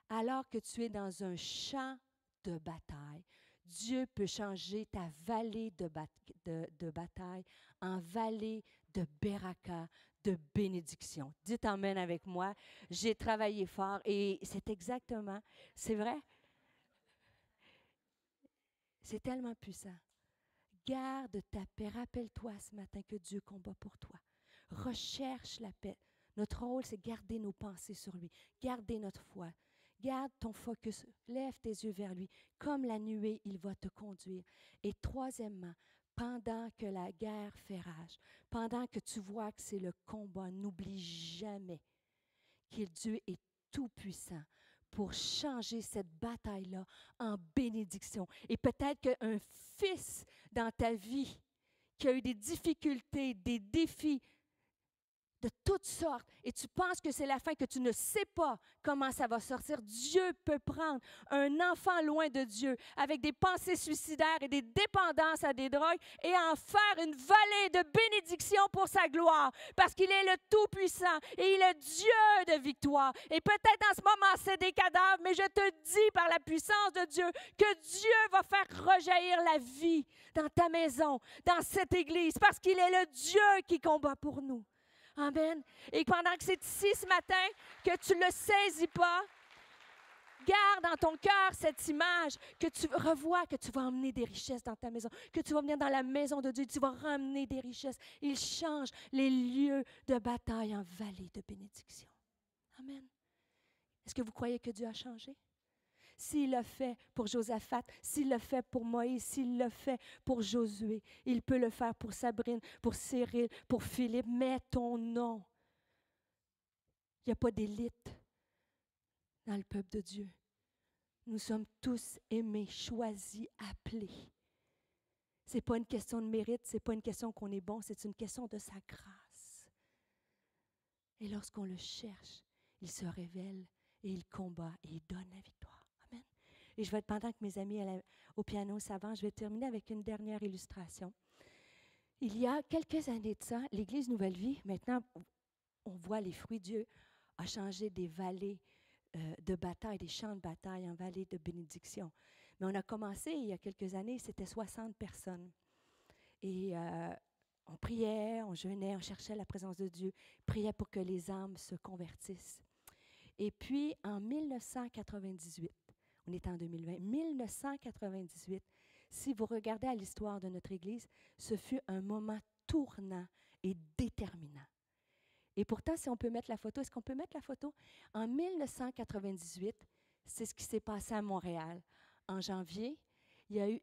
S2: Alors que tu es dans un champ de bataille, Dieu peut changer ta vallée de bataille en vallée de Beraka, de bénédiction. Dites amen avec moi. J'ai travaillé fort et c'est exactement, c'est vrai, c'est tellement puissant. Garde ta paix. Rappelle-toi ce matin que Dieu combat pour toi. Recherche la paix. Notre rôle, c'est garder nos pensées sur lui, garder notre foi. Garde ton focus, lève tes yeux vers lui. Comme la nuée, il va te conduire. Et troisièmement, pendant que la guerre fait rage, pendant que tu vois que c'est le combat, n'oublie jamais que Dieu est tout-puissant pour changer cette bataille-là en bénédiction. Et peut-être qu'un fils dans ta vie qui a eu des difficultés, des défis, de toutes sortes, et tu penses que c'est la fin, que tu ne sais pas comment ça va sortir, Dieu peut prendre un enfant loin de Dieu, avec des pensées suicidaires et des dépendances à des drogues, et en faire une vallée de bénédiction pour sa gloire, parce qu'il est le Tout-Puissant, et il est Dieu de victoire. Et peut-être en ce moment, c'est des cadavres, mais je te dis par la puissance de Dieu, que Dieu va faire rejaillir la vie dans ta maison, dans cette église, parce qu'il est le Dieu qui combat pour nous. Amen. Et pendant que c'est ici ce matin, que tu ne le saisis pas, garde dans ton cœur cette image, que tu revois que tu vas emmener des richesses dans ta maison, que tu vas venir dans la maison de Dieu, tu vas ramener des richesses. Il change les lieux de bataille en vallée de bénédiction. Amen. Est-ce que vous croyez que Dieu a changé? S'il l'a fait pour Josaphat, s'il l'a fait pour Moïse, s'il l'a fait pour Josué, il peut le faire pour Sabrine, pour Cyril, pour Philippe. Mets ton nom. Il n'y a pas d'élite dans le peuple de Dieu. Nous sommes tous aimés, choisis, appelés. Ce n'est pas une question de mérite, ce n'est pas une question qu'on est bon, c'est une question de sa grâce. Et lorsqu'on le cherche, il se révèle et il combat et il donne la victoire. Et je vais, pendant que mes amis au piano s'avancent, je vais terminer avec une dernière illustration. Il y a quelques années de ça, l'Église Nouvelle Vie, maintenant, on voit les fruits. Dieu a changé des vallées de bataille, des champs de bataille en vallées de bénédiction. Mais on a commencé il y a quelques années, c'était 60 personnes. Et on priait, on jeûnait, on cherchait la présence de Dieu, priait pour que les âmes se convertissent. Et puis, en 1998, on est en 2020. 1998, si vous regardez à l'histoire de notre Église, ce fut un moment tournant et déterminant. Et pourtant, si on peut mettre la photo, est-ce qu'on peut mettre la photo? En 1998, c'est ce qui s'est passé à Montréal. En janvier, il y a eu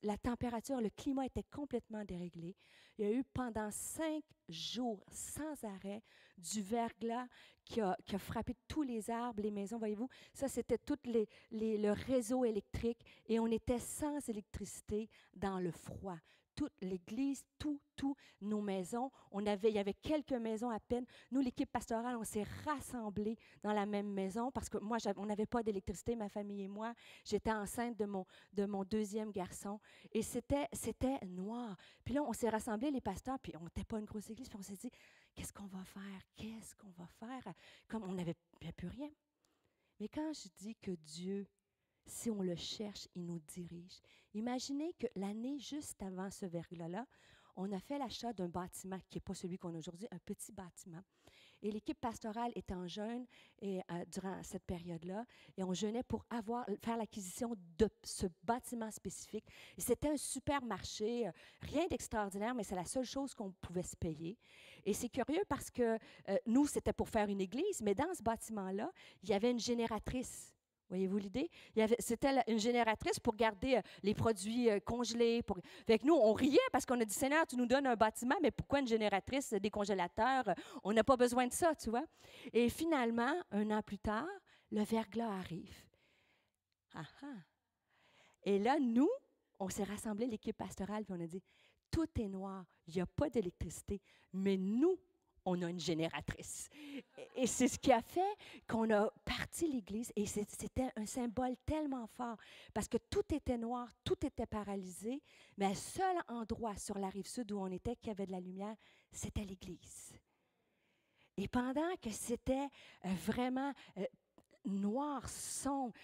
S2: la température, le climat était complètement déréglé. Il y a eu pendant 5 jours, sans arrêt, du verglas qui a frappé tous les arbres, les maisons, voyez-vous. Ça, c'était tout le réseau électrique et on était sans électricité dans le froid. Toute l'église, nos maisons, il y avait quelques maisons à peine. Nous, l'équipe pastorale, on s'est rassemblés dans la même maison parce que moi, on n'avait pas d'électricité, ma famille et moi. J'étais enceinte de mon deuxième garçon et c'était noir. Puis là, on s'est rassemblés, les pasteurs, puis on n'était pas une grosse église, puis on s'est dit, qu'est-ce qu'on va faire? Qu'est-ce qu'on va faire? Comme on n'avait plus rien. Mais quand je dis que Dieu, si on le cherche, il nous dirige. Imaginez que l'année juste avant ce verglas-là, on a fait l'achat d'un bâtiment qui n'est pas celui qu'on a aujourd'hui, un petit bâtiment. Et l'équipe pastorale était en jeûne durant cette période-là, et on jeûnait pour faire l'acquisition de ce bâtiment spécifique. Et c'était un supermarché, rien d'extraordinaire, mais c'est la seule chose qu'on pouvait se payer. Et c'est curieux parce que nous, c'était pour faire une église, mais dans ce bâtiment-là, il y avait une génératrice. Voyez-vous l'idée? C'était une génératrice pour garder les produits congelés. Fait que nous, on riait parce qu'on a dit, Seigneur, tu nous donnes un bâtiment, mais pourquoi une génératrice, des congélateurs? On n'a pas besoin de ça, tu vois. Et finalement, 1 an plus tard, le verglas arrive. Ah ah! Et là, nous, on s'est rassemblé, l'équipe pastorale, puis on a dit, tout est noir, il n'y a pas d'électricité, mais nous, on a une génératrice. Et c'est ce qui a fait qu'on a parti l'église, et c'était un symbole tellement fort, parce que tout était noir, tout était paralysé, mais le seul endroit sur la rive sud où on était qui avait de la lumière, c'était l'église. Et pendant que c'était vraiment noir, sombre,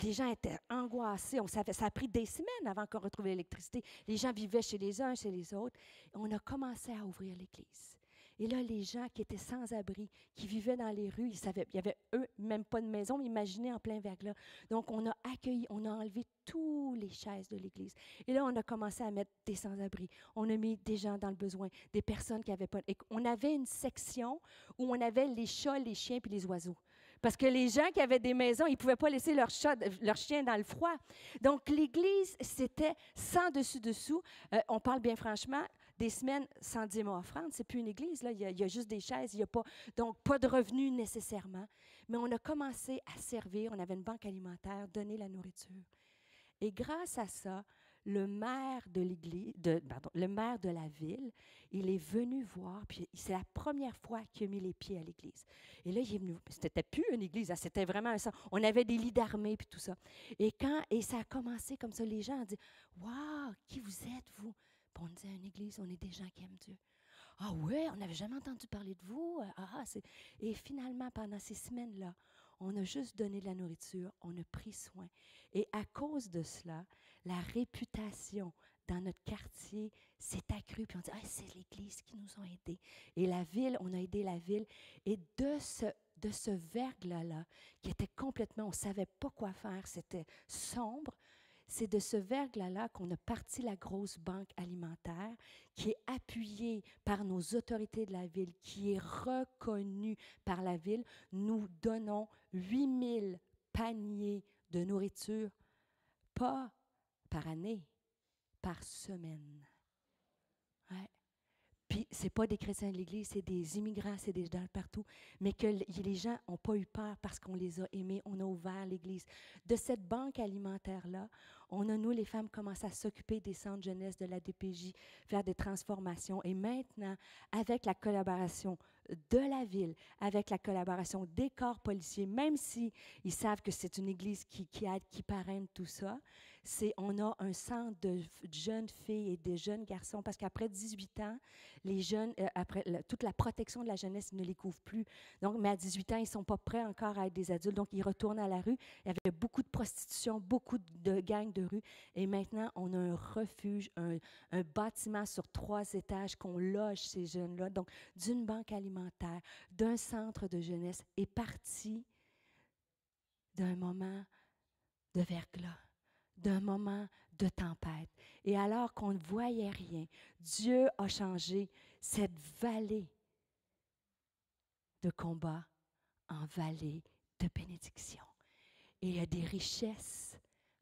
S2: les gens étaient angoissés. Ça a pris des semaines avant qu'on retrouve l'électricité. Les gens vivaient chez les uns, chez les autres. Et on a commencé à ouvrir l'église. Et là, les gens qui étaient sans abri, qui vivaient dans les rues, il y avait eux, même pas de maison, mais imaginez en plein verglas. Donc, on a accueilli, on a enlevé toutes les chaises de l'église. Et là, on a commencé à mettre des sans-abri. On a mis des gens dans le besoin, des personnes qui n'avaient pas... Et on avait une section où on avait les chats, les chiens puis les oiseaux. Parce que les gens qui avaient des maisons, ils ne pouvaient pas laisser leurs chiens dans le froid. Donc, l'église, c'était sans dessus-dessous. On parle bien franchement, des semaines sans diezme offrande, c'est plus une église, là. Il y a juste des chaises, il y a pas, donc pas de revenus nécessairement. Mais on a commencé à servir, on avait une banque alimentaire, donner la nourriture. Et grâce à ça, le maire de l'église, le maire de la ville, il est venu voir, puis c'est la première fois qu'il a mis les pieds à l'église. Et là, il est venu, c'était plus une église, c'était vraiment un centre. On avait des lits d'armée puis tout ça. Et ça a commencé comme ça, les gens ont dit, « Wow, qui vous êtes, vous? » Puis on disait, « Une église, on est des gens qui aiment Dieu. » « Ah ouais, on n'avait jamais entendu parler de vous. » Et finalement, pendant ces semaines-là, on a juste donné de la nourriture, on a pris soin. Et à cause de cela, la réputation dans notre quartier s'est accrue. Puis on dit, « Ah, c'est l'Église qui nous a aidés. » Et la ville, on a aidé la ville. Et de ce verglas-là, qui était complètement, on ne savait pas quoi faire, c'était sombre, c'est de ce verglas-là qu'on a parti la grosse banque alimentaire qui est appuyée par nos autorités de la ville, qui est reconnue par la ville. Nous donnons 8000 paniers de nourriture, pas par année, par semaine. Ouais. Puis, ce n'est pas des chrétiens de l'Église, c'est des immigrants, c'est des gens partout, mais que les gens n'ont pas eu peur parce qu'on les a aimés, on a ouvert l'Église. De cette banque alimentaire-là, nous, les femmes, commencé à s'occuper des centres jeunesse de la DPJ, faire des transformations. Et maintenant, avec la collaboration de la ville, avec la collaboration des corps policiers, même s'ils savent que c'est une Église qui aide, qui parraine tout ça, on a un centre de jeunes filles et de jeunes garçons, parce qu'après 18 ans, les jeunes, toute la protection de la jeunesse, ils ne les couvrent plus. Donc, mais à 18 ans, ils ne sont pas prêts encore à être des adultes, donc ils retournent à la rue. Il y avait beaucoup de prostitution, beaucoup de gangs de rue, et maintenant, on a un refuge, un bâtiment sur 3 étages qu'on loge ces jeunes-là, donc d'une banque alimentaire, d'un centre de jeunesse, est parti d'un moment de verglas, d'un moment de tempête. Et alors qu'on ne voyait rien, Dieu a changé cette vallée de combat en vallée de bénédiction. Et il y a des richesses,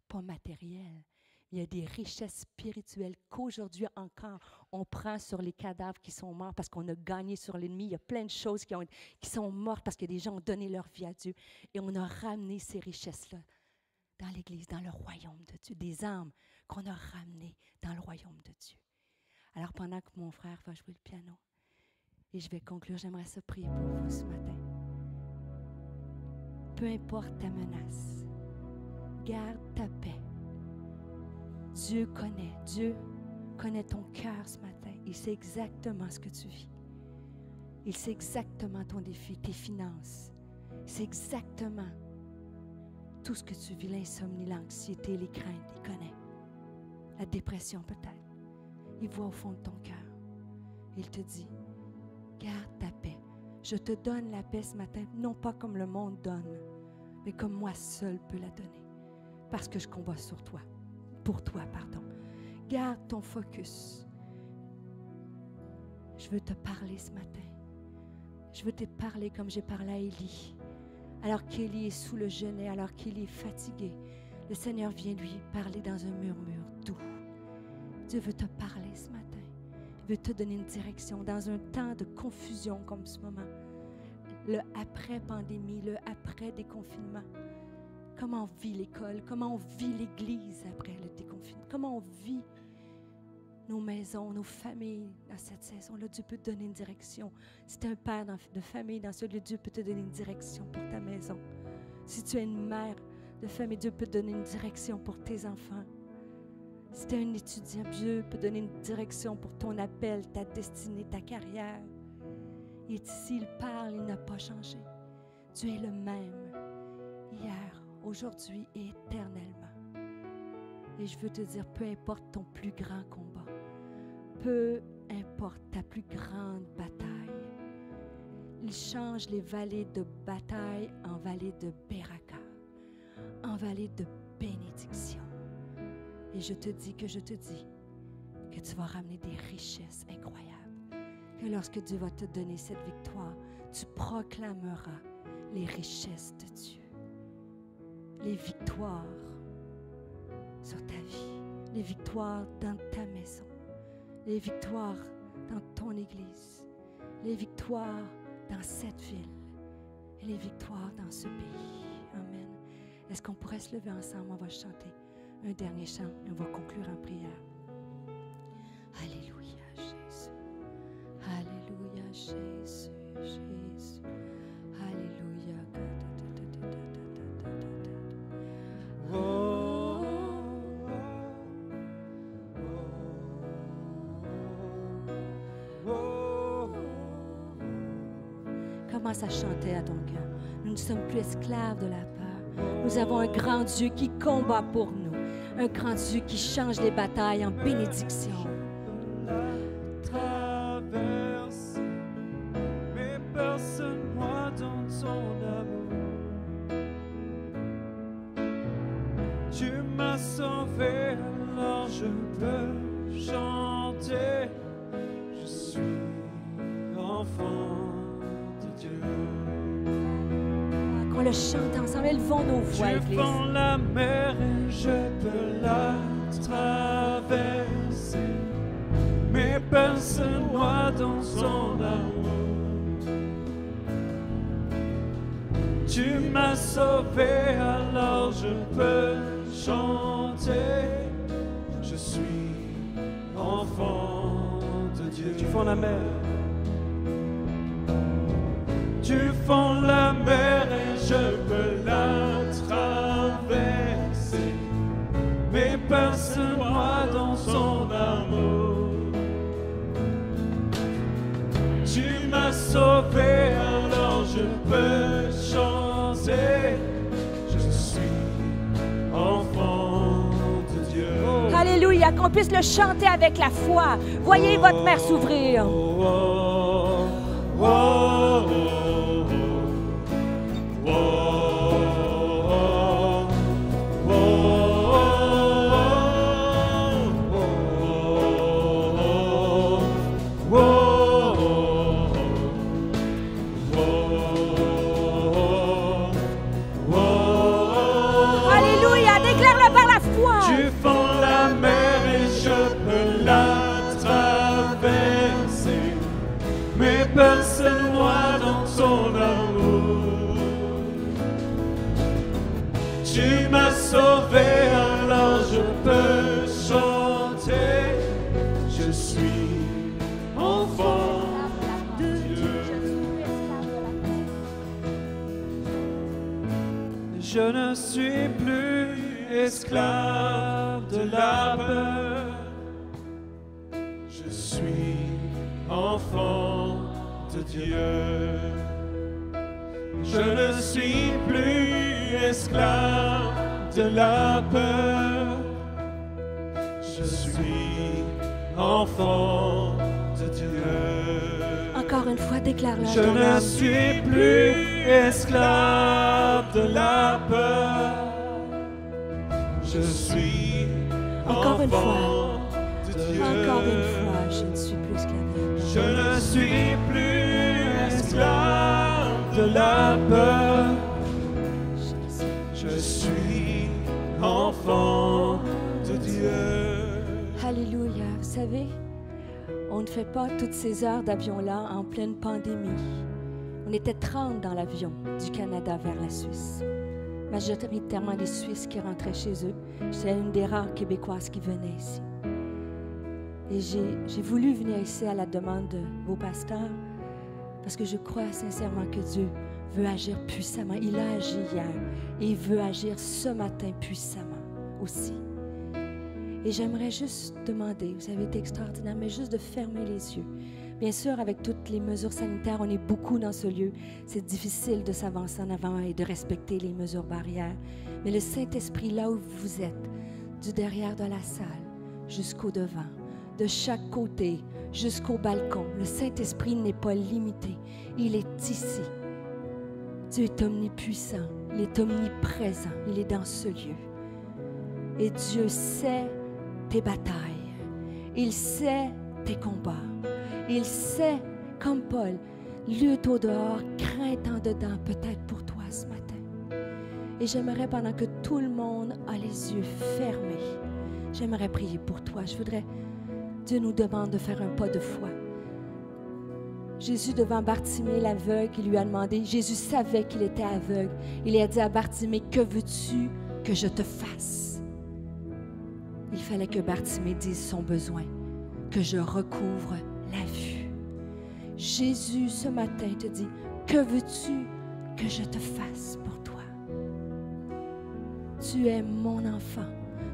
S2: pas matérielles, il y a des richesses spirituelles qu'aujourd'hui encore, on prend sur les cadavres qui sont morts parce qu'on a gagné sur l'ennemi. Il y a plein de choses qui sont mortes parce que des gens ont donné leur vie à Dieu. Et on a ramené ces richesses-là dans l'Église, dans le royaume de Dieu, des âmes qu'on a ramenées dans le royaume de Dieu. Alors, pendant que mon frère va jouer le piano, et je vais conclure, j'aimerais ça prier pour vous ce matin. Peu importe ta menace, garde ta paix. Dieu connaît ton cœur ce matin. Il sait exactement ce que tu vis. Il sait exactement ton défi, tes finances. Il sait exactement tout ce que tu vis, l'insomnie, l'anxiété, les craintes, il connaît. La dépression peut-être. Il voit au fond de ton cœur. Il te dit, garde ta paix. Je te donne la paix ce matin, non pas comme le monde donne, mais comme moi seul peux la donner. Parce que je combats sur toi. Pour toi, pardon. Garde ton focus. Je veux te parler ce matin. Je veux te parler comme j'ai parlé à Élie. Alors qu'Élie est sous le genêt, alors qu'il est fatigué, le Seigneur vient lui parler dans un murmure doux. Dieu veut te parler ce matin. Il veut te donner une direction dans un temps de confusion comme ce moment. Le après-pandémie, le après-déconfinement. Comment on vit l'école? Comment on vit l'Église après le déconfinement? Comment on vit nos maisons, nos familles dans cette saison-là? Dieu peut te donner une direction. Si tu es un père de famille dans ce lieu, Dieu peut te donner une direction pour ta maison. Si tu es une mère de famille, Dieu peut te donner une direction pour tes enfants. Si tu es un étudiant, Dieu peut te donner une direction pour ton appel, ta destinée, ta carrière. Il est ici, il parle, il n'a pas changé. Dieu est le même, hier, aujourd'hui et éternellement. Et je veux te dire, peu importe ton plus grand combat, peu importe ta plus grande bataille, il change les vallées de bataille en vallées de Beraka, en vallées de bénédiction. Et je te dis que tu vas ramener des richesses incroyables. Que lorsque Dieu va te donner cette victoire, tu proclameras les richesses de Dieu. Les victoires sur ta vie, les victoires dans ta maison, les victoires dans ton église, les victoires dans cette ville et les victoires dans ce pays. Amen. Est-ce qu'on pourrait se lever ensemble? On va chanter un dernier chant et on va conclure en prière. Alléluia, Jésus. Alléluia, Jésus, Jésus. Alléluia. Commence à chanter à ton cœur. Nous ne sommes plus esclaves de la peur. Nous avons un grand Dieu qui combat pour nous. Un grand Dieu qui change les batailles en bénédiction.
S3: Traverse, mais personne-moi dans ton amour. Tu m'as sauvé, alors je peux chanter. Je suis enfant de Dieu.
S2: Qu'on le chante ensemble, élevons nos voix,
S3: Tu
S2: Église.
S3: fends la mer et je peux la traverser. Mais personne-moi dans son amour. Tu m'as sauvé, alors je peux chanter. Je suis enfant de Dieu. Tu fends la mer. Tu fends la mer et je peux la traverser. Mais personne-moi dans son amour. Tu m'as sauvé, alors je peux chanter. Je suis enfant de Dieu.
S2: Alléluia, qu'on puisse le chanter avec la foi. Voyez votre mer s'ouvrir. Alléluia, déclare-le par la foi.
S3: Tu fends la mer et je peux la traverser. Mais personne-moi dans ton amour. Tu m'as sauvé, alors je peux chanter. Je suis enfant de Dieu. Je ne suis plus esclave de la peur. Je suis enfant de Dieu. Je ne suis plus esclave de la peur. Je suis enfant de Dieu.
S2: Encore une fois, déclare-le. à
S3: Je
S2: ton
S3: ne
S2: âme.
S3: suis plus esclave de la peur. Je suis
S2: Encore une
S3: enfant de Dieu.
S2: Encore une fois, je ne suis plus esclave.
S3: Je ne suis plus esclave de la peur. Je suis enfant de Dieu.
S2: Alléluia. Vous savez, on ne fait pas toutes ces heures d'avion-là en pleine pandémie. On était 30 dans l'avion du Canada vers la Suisse. majoritairement les Suisses qui rentraient chez eux. J'étais une des rares Québécoises qui venaient ici. Et j'ai voulu venir ici à la demande de vos pasteurs parce que je crois sincèrement que Dieu veut agir puissamment. Il a agi hier et il veut agir ce matin puissamment aussi. Et j'aimerais juste demander, vous avez été extraordinaire, mais juste de fermer les yeux. Bien sûr, avec toutes les mesures sanitaires, on est beaucoup dans ce lieu. C'est difficile de s'avancer en avant et de respecter les mesures barrières. Mais le Saint-Esprit, là où vous êtes, du derrière de la salle jusqu'au devant, de chaque côté jusqu'au balcon, le Saint-Esprit n'est pas limité. Il est ici. Dieu est omnipuissant, il est omniprésent, il est dans ce lieu. Et Dieu sait tes batailles, il sait tes combats, il sait, comme Paul, lutte au dehors, crainte en dedans, peut-être pour toi ce matin. Et j'aimerais, pendant que tout le monde a les yeux fermés, j'aimerais prier pour toi. Je voudrais, Dieu nous demande de faire un pas de foi. Jésus devant Bartimée, l'aveugle, il lui a demandé, Jésus savait qu'il était aveugle. Il a dit à Bartimée, que veux-tu que je te fasse? Il fallait que Bartimée dise son besoin, que je recouvre la vue. Jésus, ce matin, te dit, que veux-tu que je te fasse pour toi? Tu es mon enfant,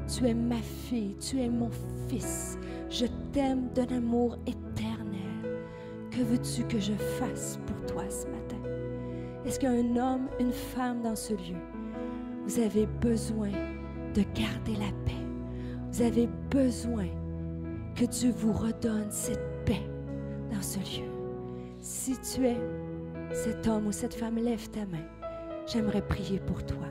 S2: tu es ma fille, tu es mon fils. Je t'aime d'un amour éternel. Que veux-tu que je fasse pour toi ce matin? Est-ce qu'il y a un homme, une femme dans ce lieu? Vous avez besoin de garder la paix. Vous avez besoin que Dieu vous redonne cette paix dans ce lieu. Si tu es cet homme ou cette femme, lève ta main. J'aimerais prier pour toi.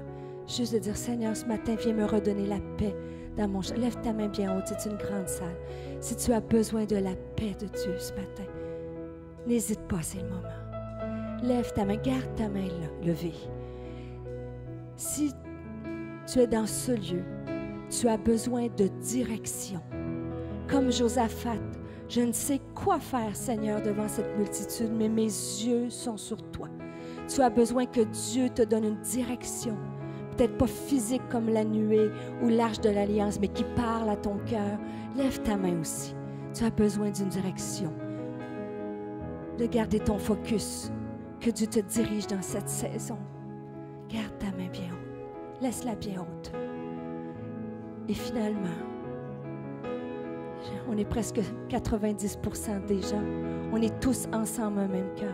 S2: Juste de dire, Seigneur, ce matin, viens me redonner la paix dans mon cœur. Lève ta main bien haute, c'est une grande salle. Si tu as besoin de la paix de Dieu ce matin, n'hésite pas, c'est le moment. Lève ta main, garde ta main là, levée. Si tu es dans ce lieu, tu as besoin de direction. Comme Josaphat, je ne sais quoi faire, Seigneur, devant cette multitude, mais mes yeux sont sur toi. Tu as besoin que Dieu te donne une direction, peut-être pas physique comme la nuée ou l'arche de l'Alliance, mais qui parle à ton cœur. Lève ta main aussi. Tu as besoin d'une direction. De garder ton focus, que Dieu te dirige dans cette saison. Garde ta main bien haute. Laisse-la bien haute. Et finalement, on est presque 90% des gens. On est tous ensemble un même cœur.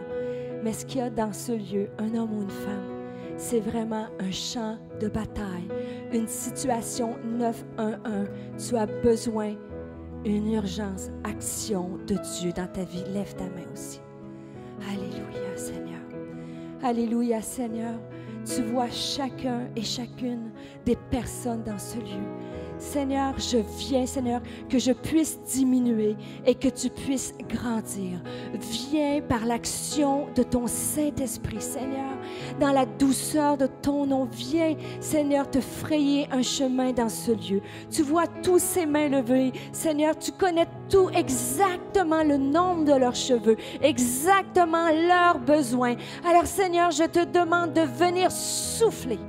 S2: Mais ce qu'il y a dans ce lieu, un homme ou une femme, c'est vraiment un champ de bataille, une situation 911. Tu as besoin d'une urgence, action de Dieu dans ta vie. Lève ta main aussi. Alléluia, Seigneur. Alléluia, Seigneur. Tu vois chacun et chacune des personnes dans ce lieu. Seigneur, je viens, Seigneur, que je puisse diminuer et que tu puisses grandir. Viens par l'action de ton Saint-Esprit, Seigneur, dans la douceur de ton nom. Viens, Seigneur, te frayer un chemin dans ce lieu. Tu vois tous ces mains levées. Seigneur, tu connais tout exactement le nombre de leurs cheveux, exactement leurs besoins. Alors, Seigneur, je te demande de venir souffler.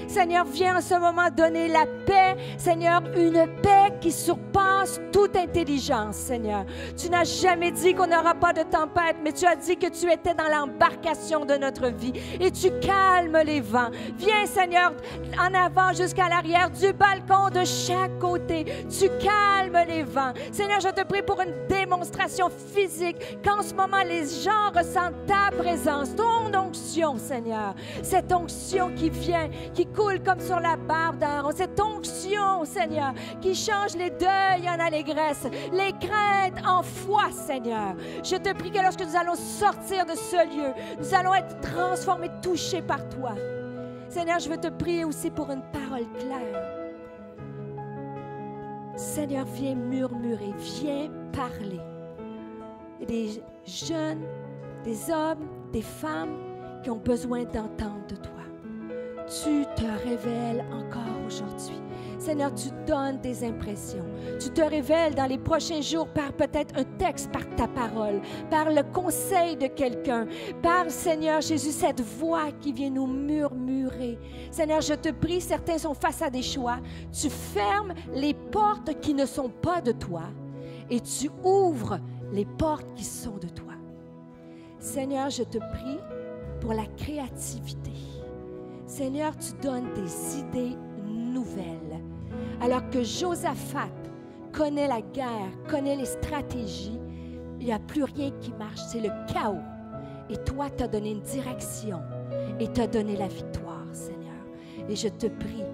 S2: Seigneur, viens en ce moment donner la paix, Seigneur, une paix qui surpasse toute intelligence, Seigneur. Tu n'as jamais dit qu'on n'aura pas de tempête, mais tu as dit que tu étais dans l'embarcation de notre vie et tu calmes les vents. Viens, Seigneur, en avant jusqu'à l'arrière, du balcon de chaque côté. Tu calmes les vents. Seigneur, je te prie pour une démonstration physique, qu'en ce moment, les gens ressentent ta présence, ton onction, Seigneur. Cette onction qui vient, qui coule comme sur la barbe d'Aaron. Cette onction, Seigneur, qui change les deuils en allégresse, les craintes en foi, Seigneur. Je te prie que lorsque nous allons sortir de ce lieu, nous allons être transformés, touchés par toi. Seigneur, je veux te prier aussi pour une parole claire. Seigneur, viens murmurer, viens parler. Il y a des jeunes, des hommes, des femmes qui ont besoin d'entendre de toi. tu te révèles encore aujourd'hui. Seigneur, tu donnes des impressions. Tu te révèles dans les prochains jours par peut-être un texte, par ta parole, par le conseil de quelqu'un, par, Seigneur Jésus, cette voix qui vient nous murmurer. Seigneur, je te prie, certains sont face à des choix. Tu fermes les portes qui ne sont pas de toi et tu ouvres les portes qui sont de toi. Seigneur, je te prie pour la créativité. Seigneur, tu donnes des idées nouvelles. Alors que Josaphat connaît la guerre, connaît les stratégies, il n'y a plus rien qui marche, c'est le chaos. Et toi, tu as donné une direction et tu as donné la victoire, Seigneur. Et je te prie,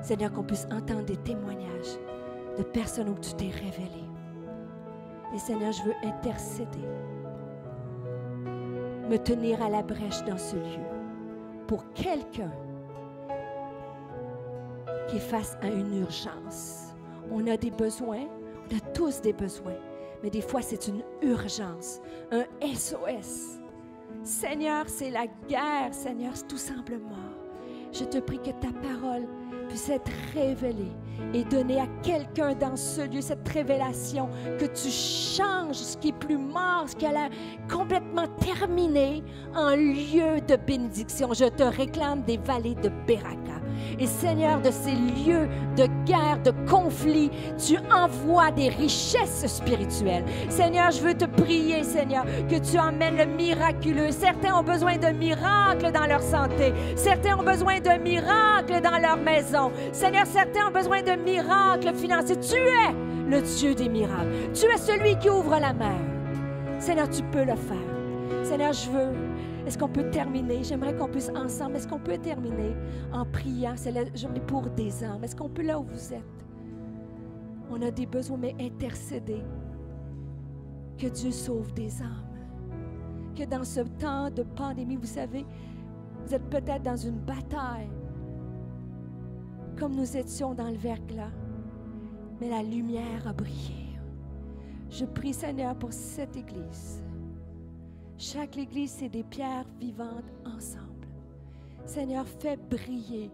S2: Seigneur, qu'on puisse entendre des témoignages de personnes où tu t'es révélé. Et Seigneur, je veux intercéder, me tenir à la brèche dans ce lieu pour quelqu'un qui est face à une urgence. On a des besoins, on a tous des besoins, mais des fois c'est une urgence, un SOS. Seigneur, c'est la guerre, Seigneur, tout simplement. Je te prie que ta parole puisse être révélée et donner à quelqu'un dans ce lieu cette révélation, que tu changes ce qui est plus mort, ce qui a l'air complètement terminé, en lieu de bénédiction. Je te réclame des vallées de Beraka. Et Seigneur, de ces lieux de guerre, de conflit, tu envoies des richesses spirituelles. Seigneur, je veux te prier, Seigneur, que tu emmènes le miraculeux. Certains ont besoin de miracles dans leur santé. Certains ont besoin de miracles dans leur maison. Seigneur, certains ont besoin de miracles financiers. Tu es le Dieu des miracles. Tu es celui qui ouvre la mer. Seigneur, tu peux le faire. Seigneur, je veux... Est-ce qu'on peut terminer? J'aimerais qu'on puisse ensemble. Est-ce qu'on peut terminer en priant? C'est la journée pour des âmes. Est-ce qu'on peut là où vous êtes? On a des besoins, mais intercéder. Que Dieu sauve des âmes. Que dans ce temps de pandémie, vous savez, vous êtes peut-être dans une bataille, comme nous étions dans le verglas, mais la lumière a brillé. Je prie, Seigneur, pour cette Église. Chaque Église, c'est des pierres vivantes ensemble. Seigneur, fais briller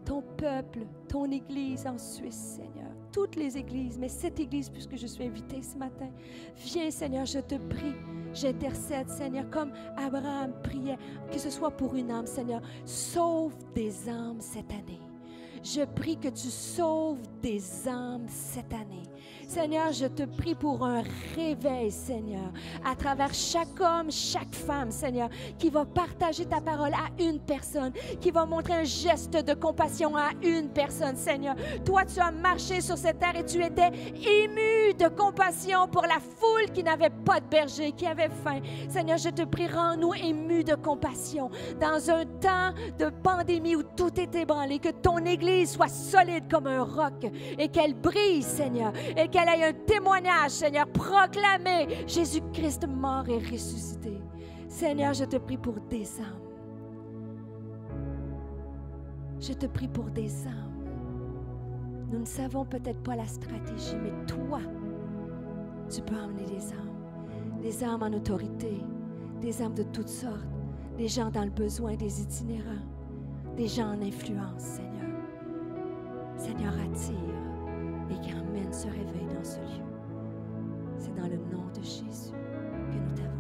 S2: ton peuple, ton Église en Suisse, Seigneur. Toutes les Églises, mais cette Église, puisque je suis invitée ce matin, viens, Seigneur, je te prie. J'intercède, Seigneur, comme Abraham priait, que ce soit pour une âme, Seigneur. Sauve des âmes cette année. Je prie que tu sauves des âmes cette année. Seigneur, je te prie pour un réveil, Seigneur, à travers chaque homme, chaque femme, Seigneur, qui va partager ta parole à une personne, qui va montrer un geste de compassion à une personne, Seigneur. Toi, tu as marché sur cette terre et tu étais ému de compassion pour la foule qui n'avait pas de berger, qui avait faim. Seigneur, je te prie, rends-nous émus de compassion dans un temps de pandémie où tout est ébranlé, que ton Église soit solide comme un roc et qu'elle brille, Seigneur, et qu'elle ait un témoignage, Seigneur, proclamer Jésus-Christ mort et ressuscité. Seigneur, je te prie pour des âmes. Je te prie pour des âmes. Nous ne savons peut-être pas la stratégie, mais toi, tu peux emmener des âmes en autorité, des âmes de toutes sortes, des gens dans le besoin, des itinérants, des gens en influence, Seigneur. Seigneur, attire et qui emmène ce réveil dans ce lieu. C'est dans le nom de Jésus que nous t'avons.